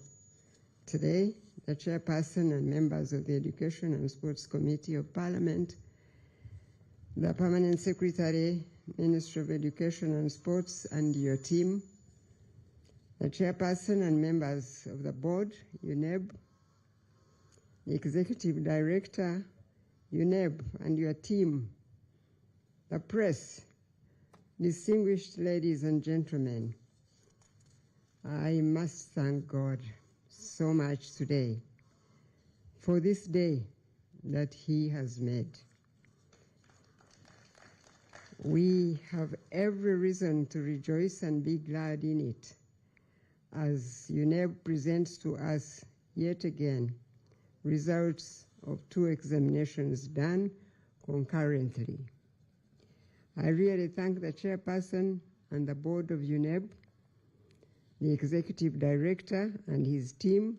today, the Chairperson and members of the Education and Sports Committee of Parliament, the Permanent Secretary, Ministry of Education and Sports, and your team, the Chairperson and members of the Board, UNEB, the Executive Director, UNEB, and your team, the press, distinguished ladies and gentlemen, I must thank God so much today for this day that He has made. We have every reason to rejoice and be glad in it, as UNEB presents to us yet again results of 2 examinations done concurrently. I really thank the Chairperson and the Board of UNEB, the Executive Director and his team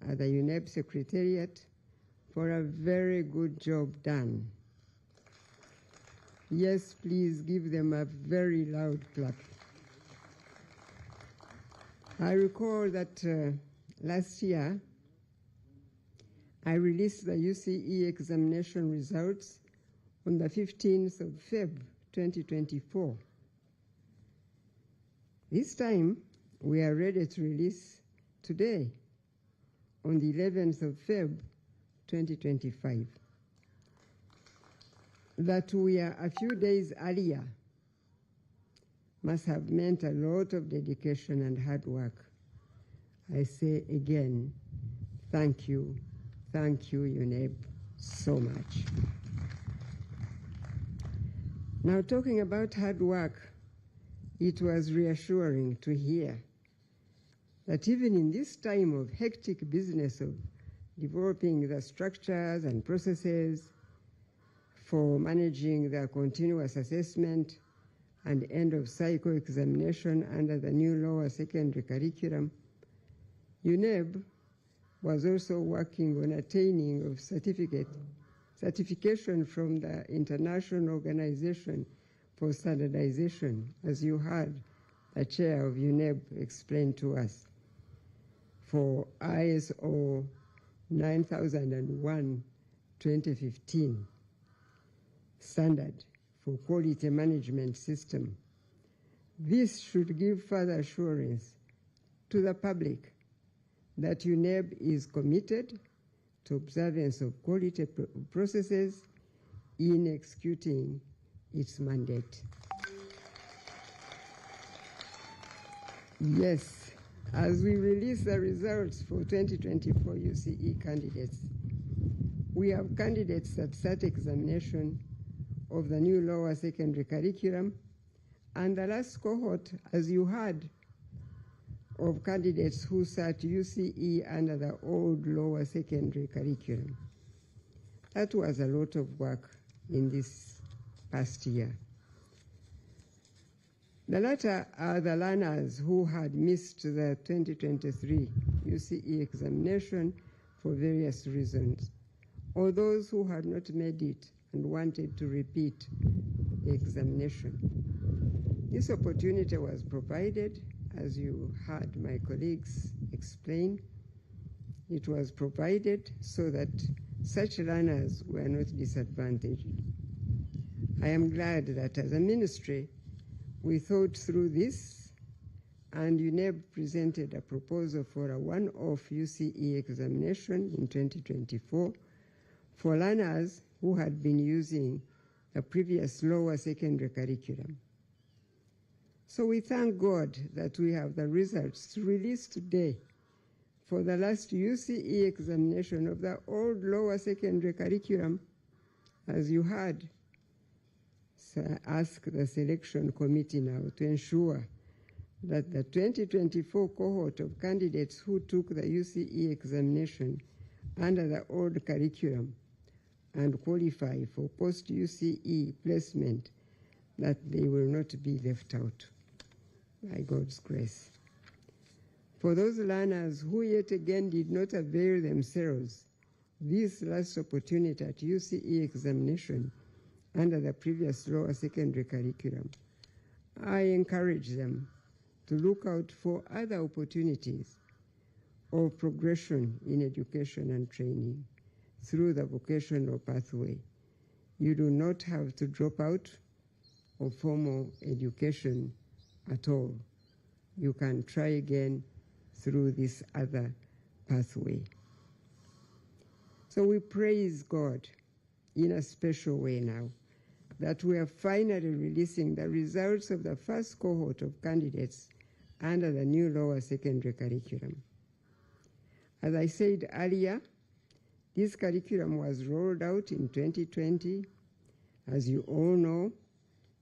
at the UNEB Secretariat for a very good job done. Yes, please give them a very loud clap. I recall that last year I released the UCE examination results on the 15th of February 2024. This time we are ready to release today on the 11th of February 2025. That we are a few days earlier must have meant a lot of dedication and hard work. I say again, thank you, UNEB, so much. Now, talking about hard work, it was reassuring to hear that even in this time of hectic business of developing the structures and processes for managing the continuous assessment and end-of-cycle examination under the new lower secondary curriculum, UNEB was also working on attaining of certification from the International Organization for Standardization, as you heard the chair of UNEB explain to us, for ISO 9001:2015 standard for quality management system. This should give further assurance to the public that UNEB is committed to observance of quality processes in executing its mandate. Yes, as we release the results for 2024 UCE candidates, we have candidates that sat examination of the new lower secondary curriculum, and the last cohort, as you heard, of candidates who sat UCE under the old lower secondary curriculum. That was a lot of work in this past year. The latter are the learners who had missed the 2023 UCE examination for various reasons, or those who had not made it and wanted to repeat the examination. This opportunity was provided, as you heard my colleagues explain. It was provided so that such learners were not disadvantaged. I am glad that as a ministry, we thought through this, and UNEB presented a proposal for a one-off UCE examination in 2024 for learners who had been using the previous lower secondary curriculum. So we thank God that we have the results released today for the last UCE examination of the old lower secondary curriculum. As you heard, ask the selection committee now to ensure that the 2024 cohort of candidates who took the UCE examination under the old curriculum and qualify for post-UCE placement, that they will not be left out, by God's grace. For those learners who yet again did not avail themselves this last opportunity at UCE examination under the previous lower secondary curriculum, I encourage them to look out for other opportunities of progression in education and training through the vocational pathway. You do not have to drop out of formal education at all. You can try again through this other pathway. So we praise God in a special way now that we are finally releasing the results of the first cohort of candidates under the new lower secondary curriculum. As I said earlier, this curriculum was rolled out in 2020. As you all know,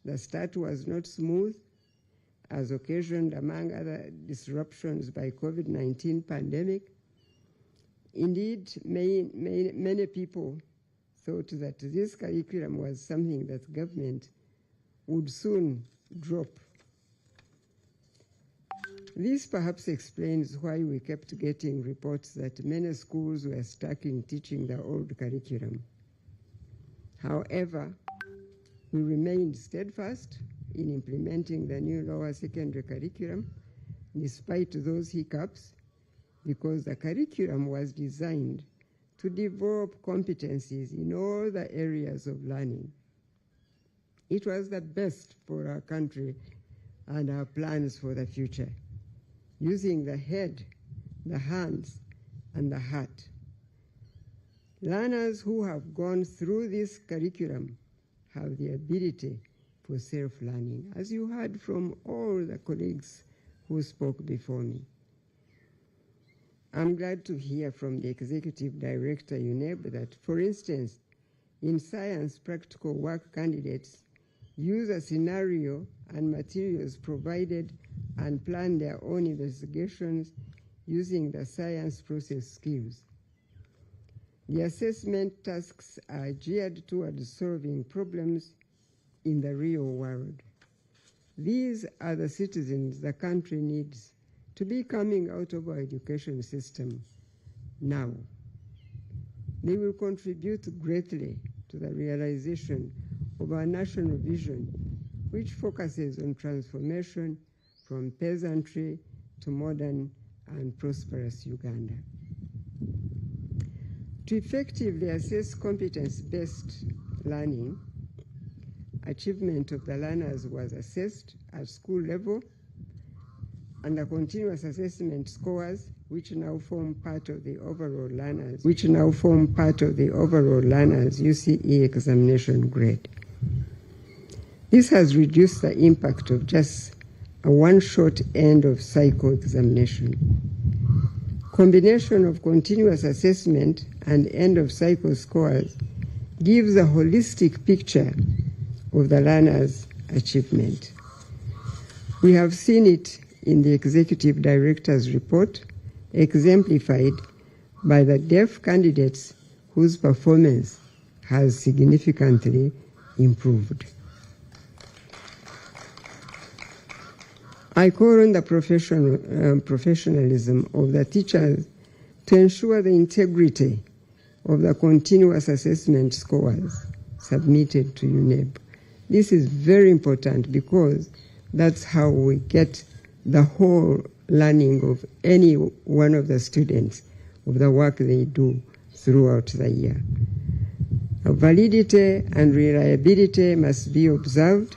the start was not smooth, as occasioned among other disruptions by COVID-19 pandemic. Indeed, many people thought that this curriculum was something that government would soon drop. This perhaps explains why we kept getting reports that many schools were stuck in teaching the old curriculum. However, we remained steadfast in implementing the new lower secondary curriculum, despite those hiccups, because the curriculum was designed to develop competencies in all the areas of learning. It was the best for our country and our plans for the future, using the head, the hands, and the heart. Learners who have gone through this curriculum have the ability for self-learning, as you heard from all the colleagues who spoke before me. I'm glad to hear from the Executive Director, UNEB, that, for instance, in science practical work, candidates use a scenario and materials provided and plan their own investigations using the science process skills. The assessment tasks are geared towards solving problems in the real world. These are the citizens the country needs to be coming out of our education system now. They will contribute greatly to the realization of our national vision, which focuses on transformation from peasantry to modern and prosperous Uganda. To effectively assess competence-based learning, achievement of the learners was assessed at school level, and the continuous assessment scores, which now form part of the overall learners, UCE examination grade. This has reduced the impact of just a one-shot end of cycle examination. Combination of continuous assessment and end of cycle scores gives a holistic picture of the learner's achievement. We have seen it in the Executive Director's report, exemplified by the deaf candidates whose performance has significantly improved. I call on the professionalism of the teachers to ensure the integrity of the continuous assessment scores submitted to UNEB. This is very important because That's how we get the whole learning of any one of the students of the work they do throughout the year. Validity and reliability must be observed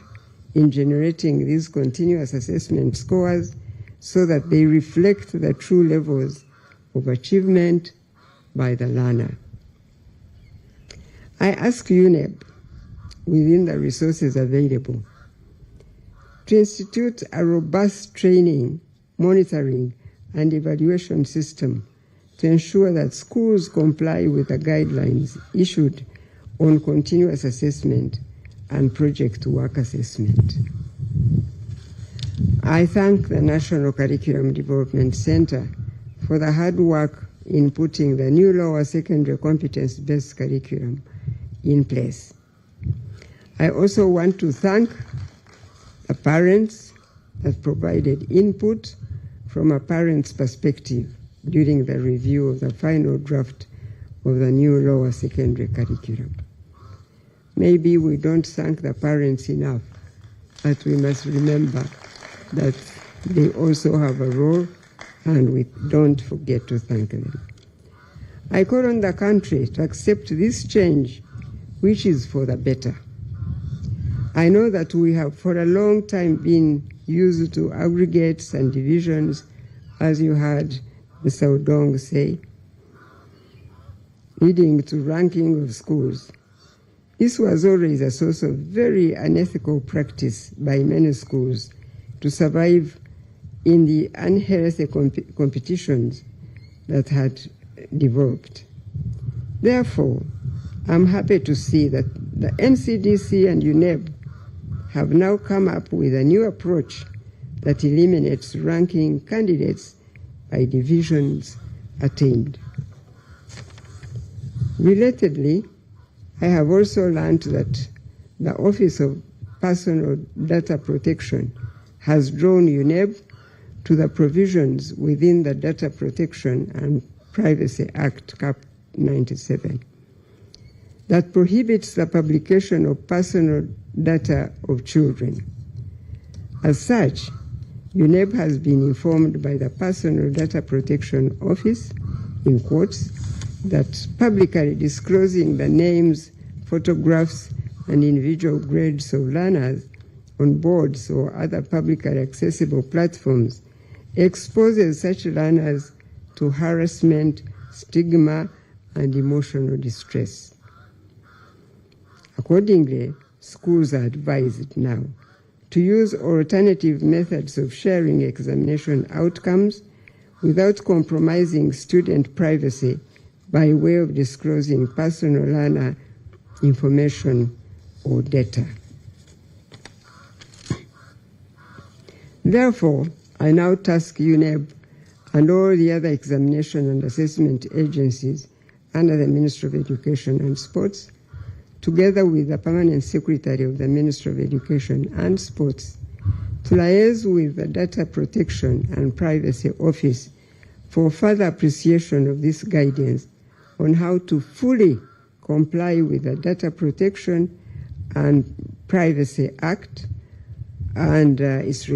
in generating these continuous assessment scores so that they reflect the true levels of achievement by the learner. I ask UNEB, within the resources available, to institute a robust training, monitoring, and evaluation system to ensure that schools comply with the guidelines issued on continuous assessment and project work assessment. I thank the National Curriculum Development Center for the hard work in putting the new lower secondary competence-based curriculum in place. I also want to thank the parents that provided input from a parent's perspective during the review of the final draft of the new lower secondary curriculum. Maybe we don't thank the parents enough, but we must remember that they also have a role, and we don't forget to thank them. I call on the country to accept this change, which is for the better. I know that we have for a long time been used to aggregates and divisions, as you heard Mr. Odong say, leading to ranking of schools. This was always a source of very unethical practice by many schools to survive in the unhealthy competitions that had developed. Therefore, I'm happy to see that the NCDC and UNEB have now come up with a new approach that eliminates ranking candidates by divisions attained. Relatedly, I have also learned that the Office of Personal Data Protection has drawn UNEB to the provisions within the Data Protection and Privacy Act, Cap 97, that prohibits the publication of personal data of children. As such, UNEB has been informed by the Personal Data Protection Office, in quotes, that publicly disclosing the names, photographs, and individual grades of learners on boards or other publicly accessible platforms exposes such learners to harassment, stigma, and emotional distress. Accordingly, schools are advised now to use alternative methods of sharing examination outcomes without compromising student privacy by way of disclosing personal learner information or data. Therefore, I now task UNEB and all the other examination and assessment agencies under the Ministry of Education and Sports, together with the Permanent Secretary of the Ministry of Education and Sports, to liaise with the Data Protection and Privacy Office for further appreciation of this guidance on how to fully comply with the Data Protection and Privacy Act and its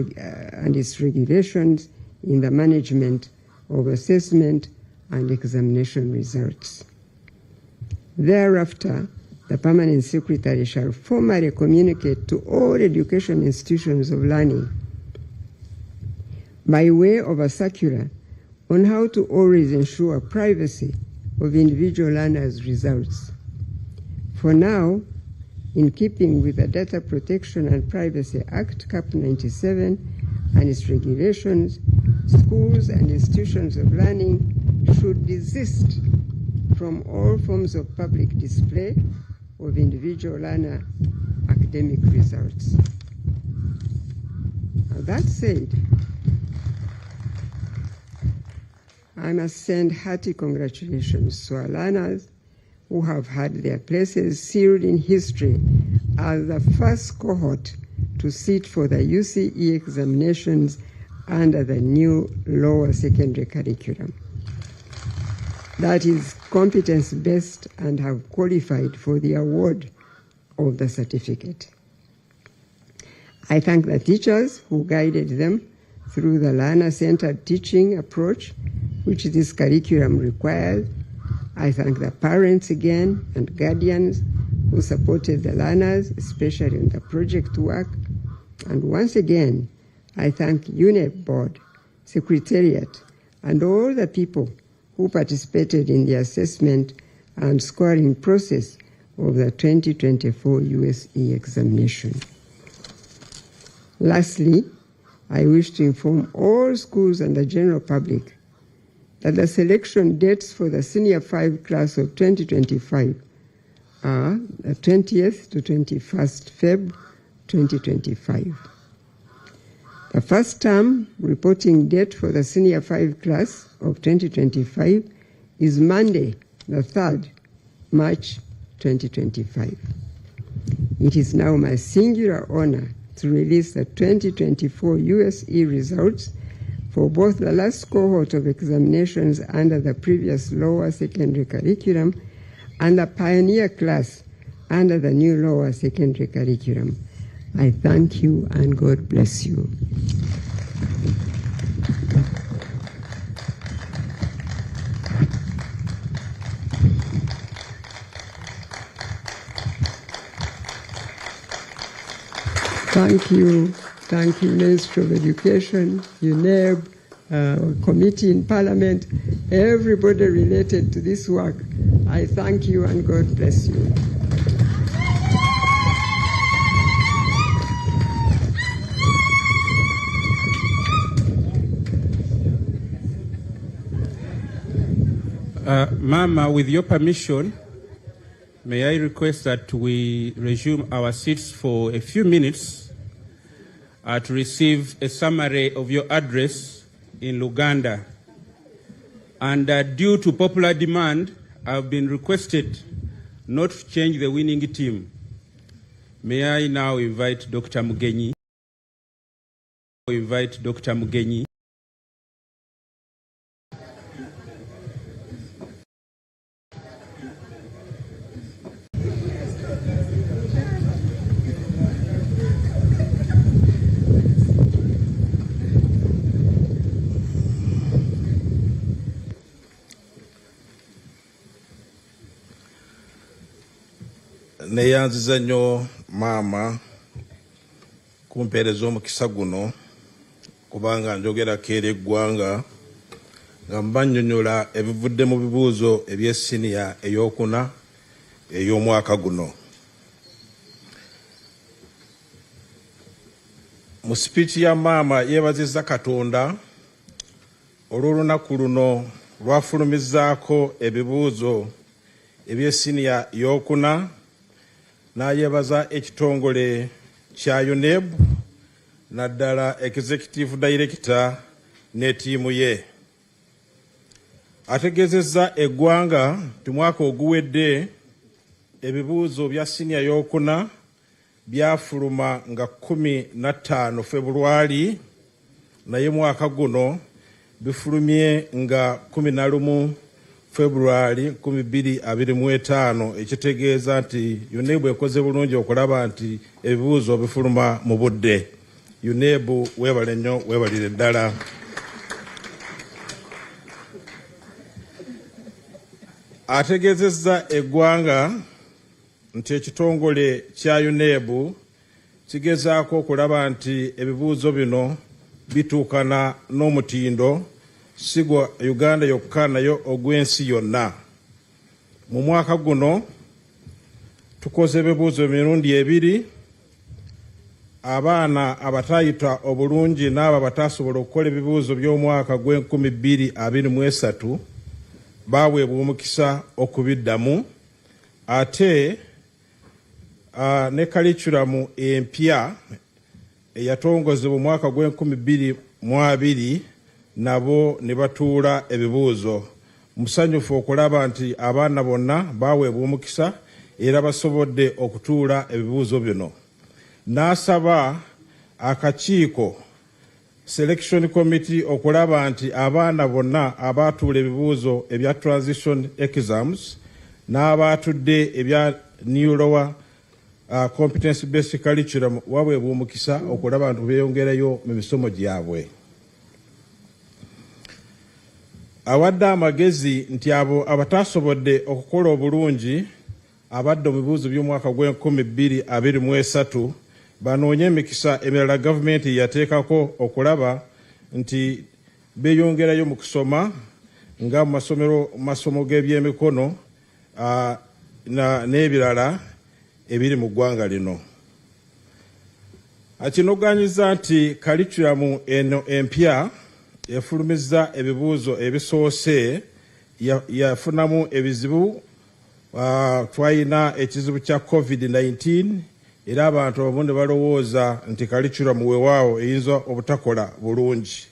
regulations in the management of assessment and examination results. Thereafter, the Permanent Secretary shall formally communicate to all education institutions of learning by way of a circular on how to always ensure privacy of individual learners' results. For now, in keeping with the Data Protection and Privacy Act, Cap 97, and its regulations, schools and institutions of learning should desist from all forms of public display of individual learner academic results. Now, that said, I must send hearty congratulations to our learners who have had their places sealed in history as the first cohort to sit for the UCE examinations under the new lower secondary curriculum. That is competence-based and have qualified for the award of the certificate. I thank the teachers who guided them through the learner-centered teaching approach which this curriculum requires. I thank the parents again and guardians who supported the learners, especially in the project work. And once again, I thank UNEP Board, Secretariat, and all the people who participated in the assessment and scoring process of the 2024 USE examination. Lastly, I wish to inform all schools and the general public that the selection dates for the Senior 5 class of 2025 are the 20th to 21st Feb 2025. The first term reporting date for the Senior 5 class of 2025 is Monday, the 3rd March 2025. It is now my singular honor to release the 2024 USE results for both the last cohort of examinations under the previous lower secondary curriculum and the pioneer class under the new lower secondary curriculum. I thank you and God bless you. Thank you, Ministry of Education, UNEB, committee in Parliament, everybody related to this work. I thank you and God bless you. Mama, with your permission, may I request that we resume our seats for a few minutes to receive a summary of your address in Luganda. And due to popular demand, I've been requested not to change the winning team. May I now invite Dr. Mugenyi. Neyanziza nnyo maama kumpeereza omukisa guno kubanga njogerako eri eggwanga nga mbannyonnyola ebivudde mu bibuuzo eby'essiniya ey'okuna ey'omwaka guno. Mu sipiiki ya maama yeebazizza Katonda olw'olunaku luno lwafulumizzaako ebibuuzo eby'essiniya y'okuna, n'ayeebaza ekitongole kya UNEB naddala Executive Director ne ttiimu ye. Ategeezezza eggwanga nti mwaka oguwedde ebibuuzo bya siniya y'okuna byafuluma nga 15 Februari, naye mwaka guno bifulumye nga 11 Februari 2025, ekitegeeza nti UNEB ekoze bulungi okulaba nti ebibuuzo bifuluma mu budde. UNEB weebale nnyo, weebalire ddala. Ategeezezza eggwanga nti ekitongole kya UNEB kigezaako okulaba nti ebibuuzo bino bituukana n'omutindo sigwa Uganda yokka nayo ogw'ensi yonna. Mu mwaka guno tukoze ebibuuzo emirundi ebiri. Abaana abataayita obulungi n'abo abatasobola okukola ebibuuzo by'omwaka gw'2023 baaweebwa omukisa okubiddamu, ate ne kalikulamu empya eyatongozebwa mu mwaka gw'2022 nabo ne batuula ebibuuzo. Musanyufu okulaba nti abaana bonna baaweebwa omukisa era basobodde okutuula ebibuuzo bino. N'asaba akakiiko Selection Committee okulaba nti abaana bonna abaatuula ebibuuzo ebya transition exams n'abaatudde ebya new lower Competency-Based Curriculum waweebwa omukisa okulaba abantu beeyongerayo mu misomo gyabwe. Awadde amagezi nti abo abatasobodde okukola obulungi abadde mu bibuuzo by'omwaka gw'2023 banoonye emikisa emirala gavumenti yateekako okulaba nti beeyongerayo mu kusoma nga mu masomo g'ebyemikono n'ebirala ebiri mu ggwanga lino. Akinoganyiza nti curriculum eno empya efulumizza ebibuuzo ebisoose yafunamu ebizibu. Twalina ekizibu kya COVID-19 era abantu abamu ne balowooza nti curriculum weewaawo eyinza obutakola bulungi.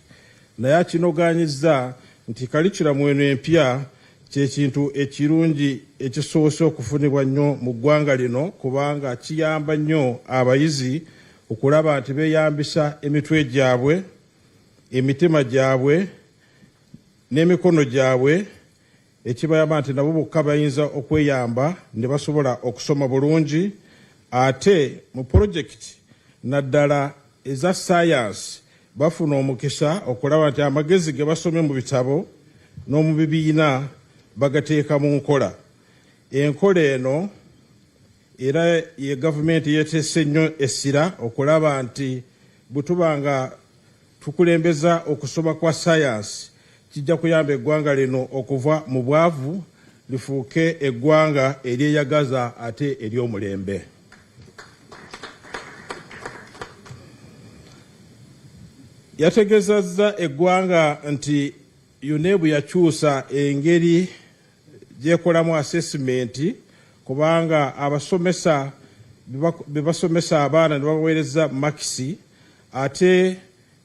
Naye akinoganyiza nti curriculum eno empya kyekintu ekirungi ekisoose okufunibwa nnyo mu ggwanga lino kubanga kiyamba nnyo abayizi okulaba nti beeyambisa emitwe gyabwe, emitima gyabwe n'emikono gyabwe, ekibayamba nti nabo bokka bayinza okweyamba ne basobola okusoma bulungi. Ate mu pulojekiti naddala eza science bafuna omukisa okulaba nti amagezi ge basomye mu bitabo n'omu bibiina bagateeka mu nkola. Enkola eno era ye gavumenti yeeteese nnyo essira okulaba nti bwe tuba nga tukulembeza okusoma kwa science kijja kuyamba eggwanga lino okuva mu bwavu lifuuke eggwanga eryeyagaza ate ery'omulembe. Yategezezza eggwanga nti UNEB yakyusa engeri gyekolamu assessment kubanga abasomesa be basomesa abaana ne babaweereza makisi ate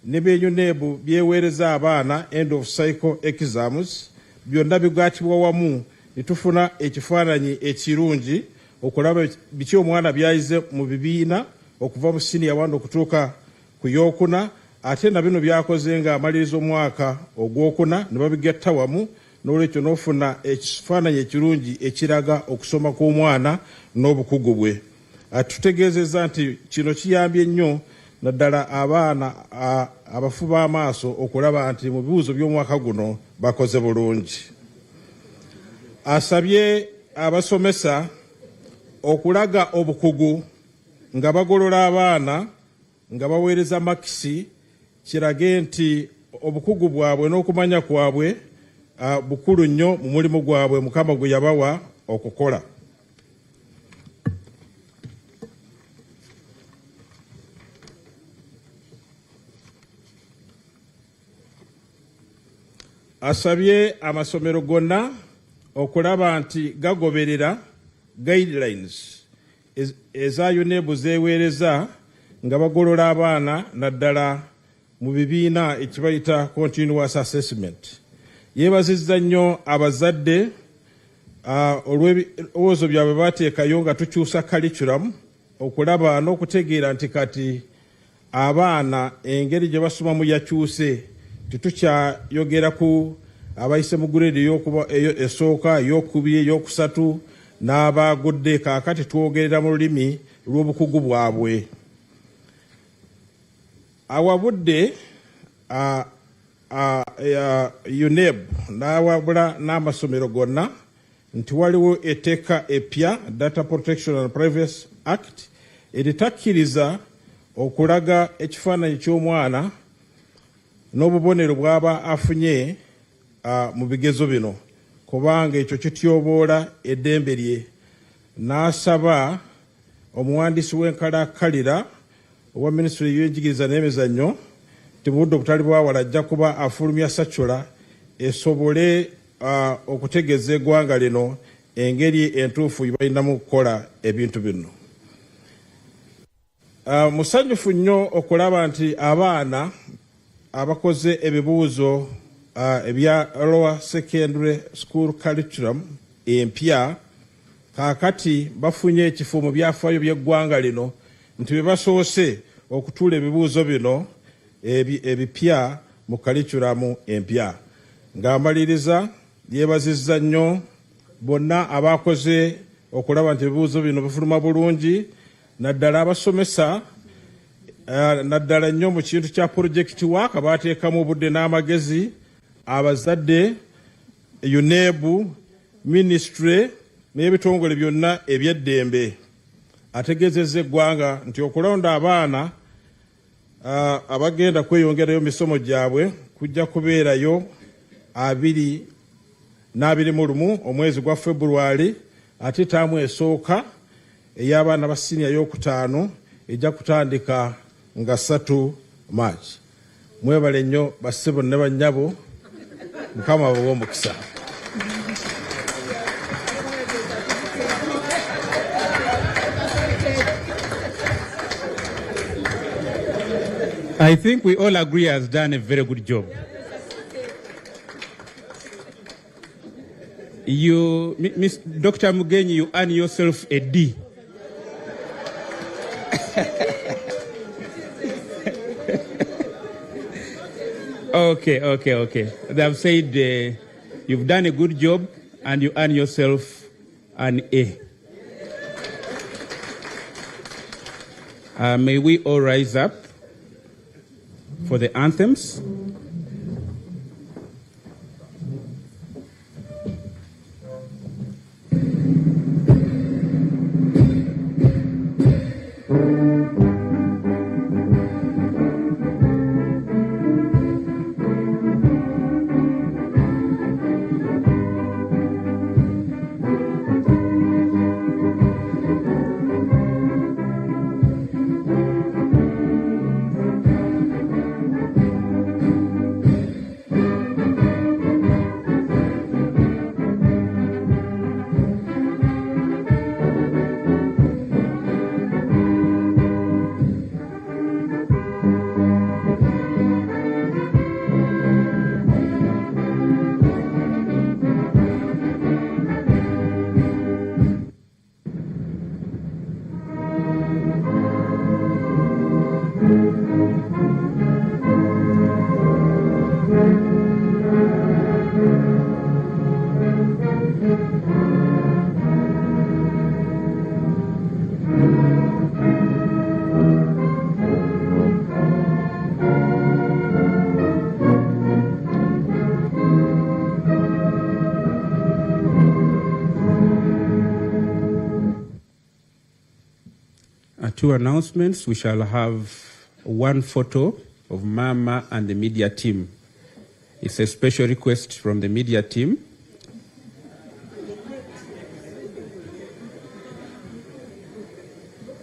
ne be UNEB byeweereza abaana end of cycle exams byonna bigaatibwa wamu ne tufuna ekifaananyi ekirungi okulaba biki omwana byayize mu bibiina okuva mu senior 1 okutuuka ku yookuna ate na bino byakoze nga amaliriza omwaka ogwokuna ne babigatta wamu n'olwekyo n'ofuna ekifaananyi ekirungi ekiraga okusoma kw'omwana n'obukugu bwe. Tutegeezezza nti kino kiyambye nnyo naddala abaana abafu b'amaaso okulaba nti mu bibuuzo by'omwaka guno bakoze bulungi. Asabye abasomesa okulaga obukugu nga bagolola abaana nga baweereza makisi kirage nti obukugu bwabwe n'okumanya kwabwe bukulu nnyo mu mulimu gwabwe Mukama gwe yabawa okukola. Asabye amasomero gonna okulaba nti gagoberera guidelines eza UNEB zeeweereza nga bagolola abaana naddala mu bibiina ekibayita continuous assessment. Yeebazizza nnyo abazadde olw'ebirowoozo byabwe bateekayo nga tukyusa curriculum okulaba n'okutegeera nti kati abaana engeri gye basomamu yakyuse. Titukyayogera ku abayise mu grade esooka, ey'okubiri, ey'okusatu n'abagudde, kaakati twogerera mu lulimi lw'obukugu bwabwe. Awabudde UNEB n'awabula n'amasomero gonna nti waliwo etteeka eppya Data Protection and Privacy Act eritakkiriza okulaga ekifaananyi ky'omwana n'obubonero bw'aba afunye mu bigezo bino kubanga ekyo kityoboola eddembe lye. N'asaba omuwandiisi w'enkalakkalira owa Ministry y'Enjigiriza n'Emizannyo nti mu budde obutali bwawala ajja kuba afulumya saccula esobole okutegeeza eggwanga lino engeri entuufu balinamu okukola ebintu bino. Musanyufu nnyo okulaba nti abaana abakoze ebibuuzo ebya lower secondary school curriculum empya kaakati bafunye ekifo mu byafaayo by'eggwanga lino nti be basoose okutuula ebibuuzo bino ebipya mu curriculum empya. Ng'amaliriza yeebazizza nnyo bonna abakoze okulaba nti ebibuuzo bino bifuluma bulungi naddala abasomesa naddala nnyo mu kintu kya project work abateekamu obudde n'amagezi, abazadde, UNEB, ministry n'ebitongole byonna eby'eddembe. Ategeezezza eggwanga nti okulonda abaana abagenda kweyongerayo misomo gyabwe kujja kubeerayo 2021 omwezi gwa February, ate taamu esooka ey'abaana ba siniya y'okutaano ejja kutandika nga 3 March. Mwebale nnyo bassebo ne bannyabo, Mukama abawe omukisa. I think we all agree he has done a very good job. You, Miss Dr. Mugenyi, you earn yourself a D. Okay. They've said you've done a good job and you earn yourself an A. May we all rise up for the anthems. Two announcements. We shall have one photo of Mama and the media team. It's a special request from the media team.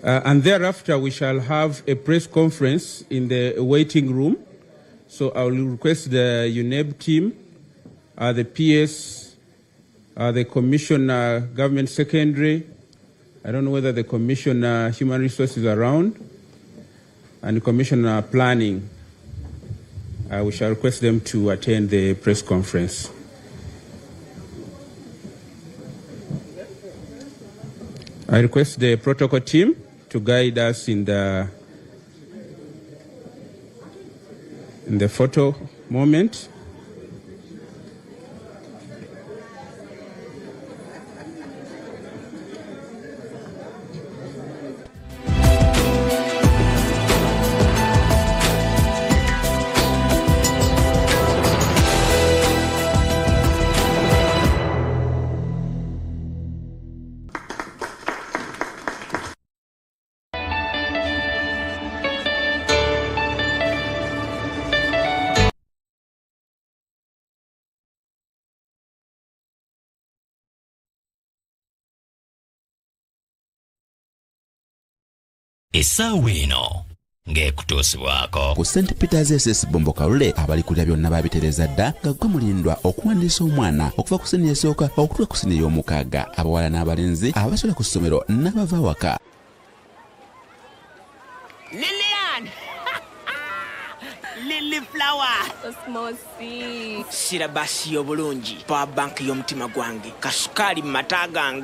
And thereafter, we shall have a press conference in the waiting room. So I will request the UNEB team, the PS, the Commissioner Government Secondary, I don't know whether the Commissioner Human Resources is around, and the Commissioner Planning. We shall request them to attend the press conference. I request the protocol team to guide us in the photo moment. Essaawa eno ng'ekutuusibwako ku St. Peter's SS Bombo Kalule abalikulira byonna babitereza dda nga gwe mulindwa okuwandiisa omwana okuva ku siniya esooka okutuuka ku siniya ey'omukaaga, abawala n'abalenzi abasula ku ssomero n'abava awaka. Lilian! Lily Flower! Osmosi! Sirabasi obulungi, power bank y'omutima gwange, kasukaali mu mata gange.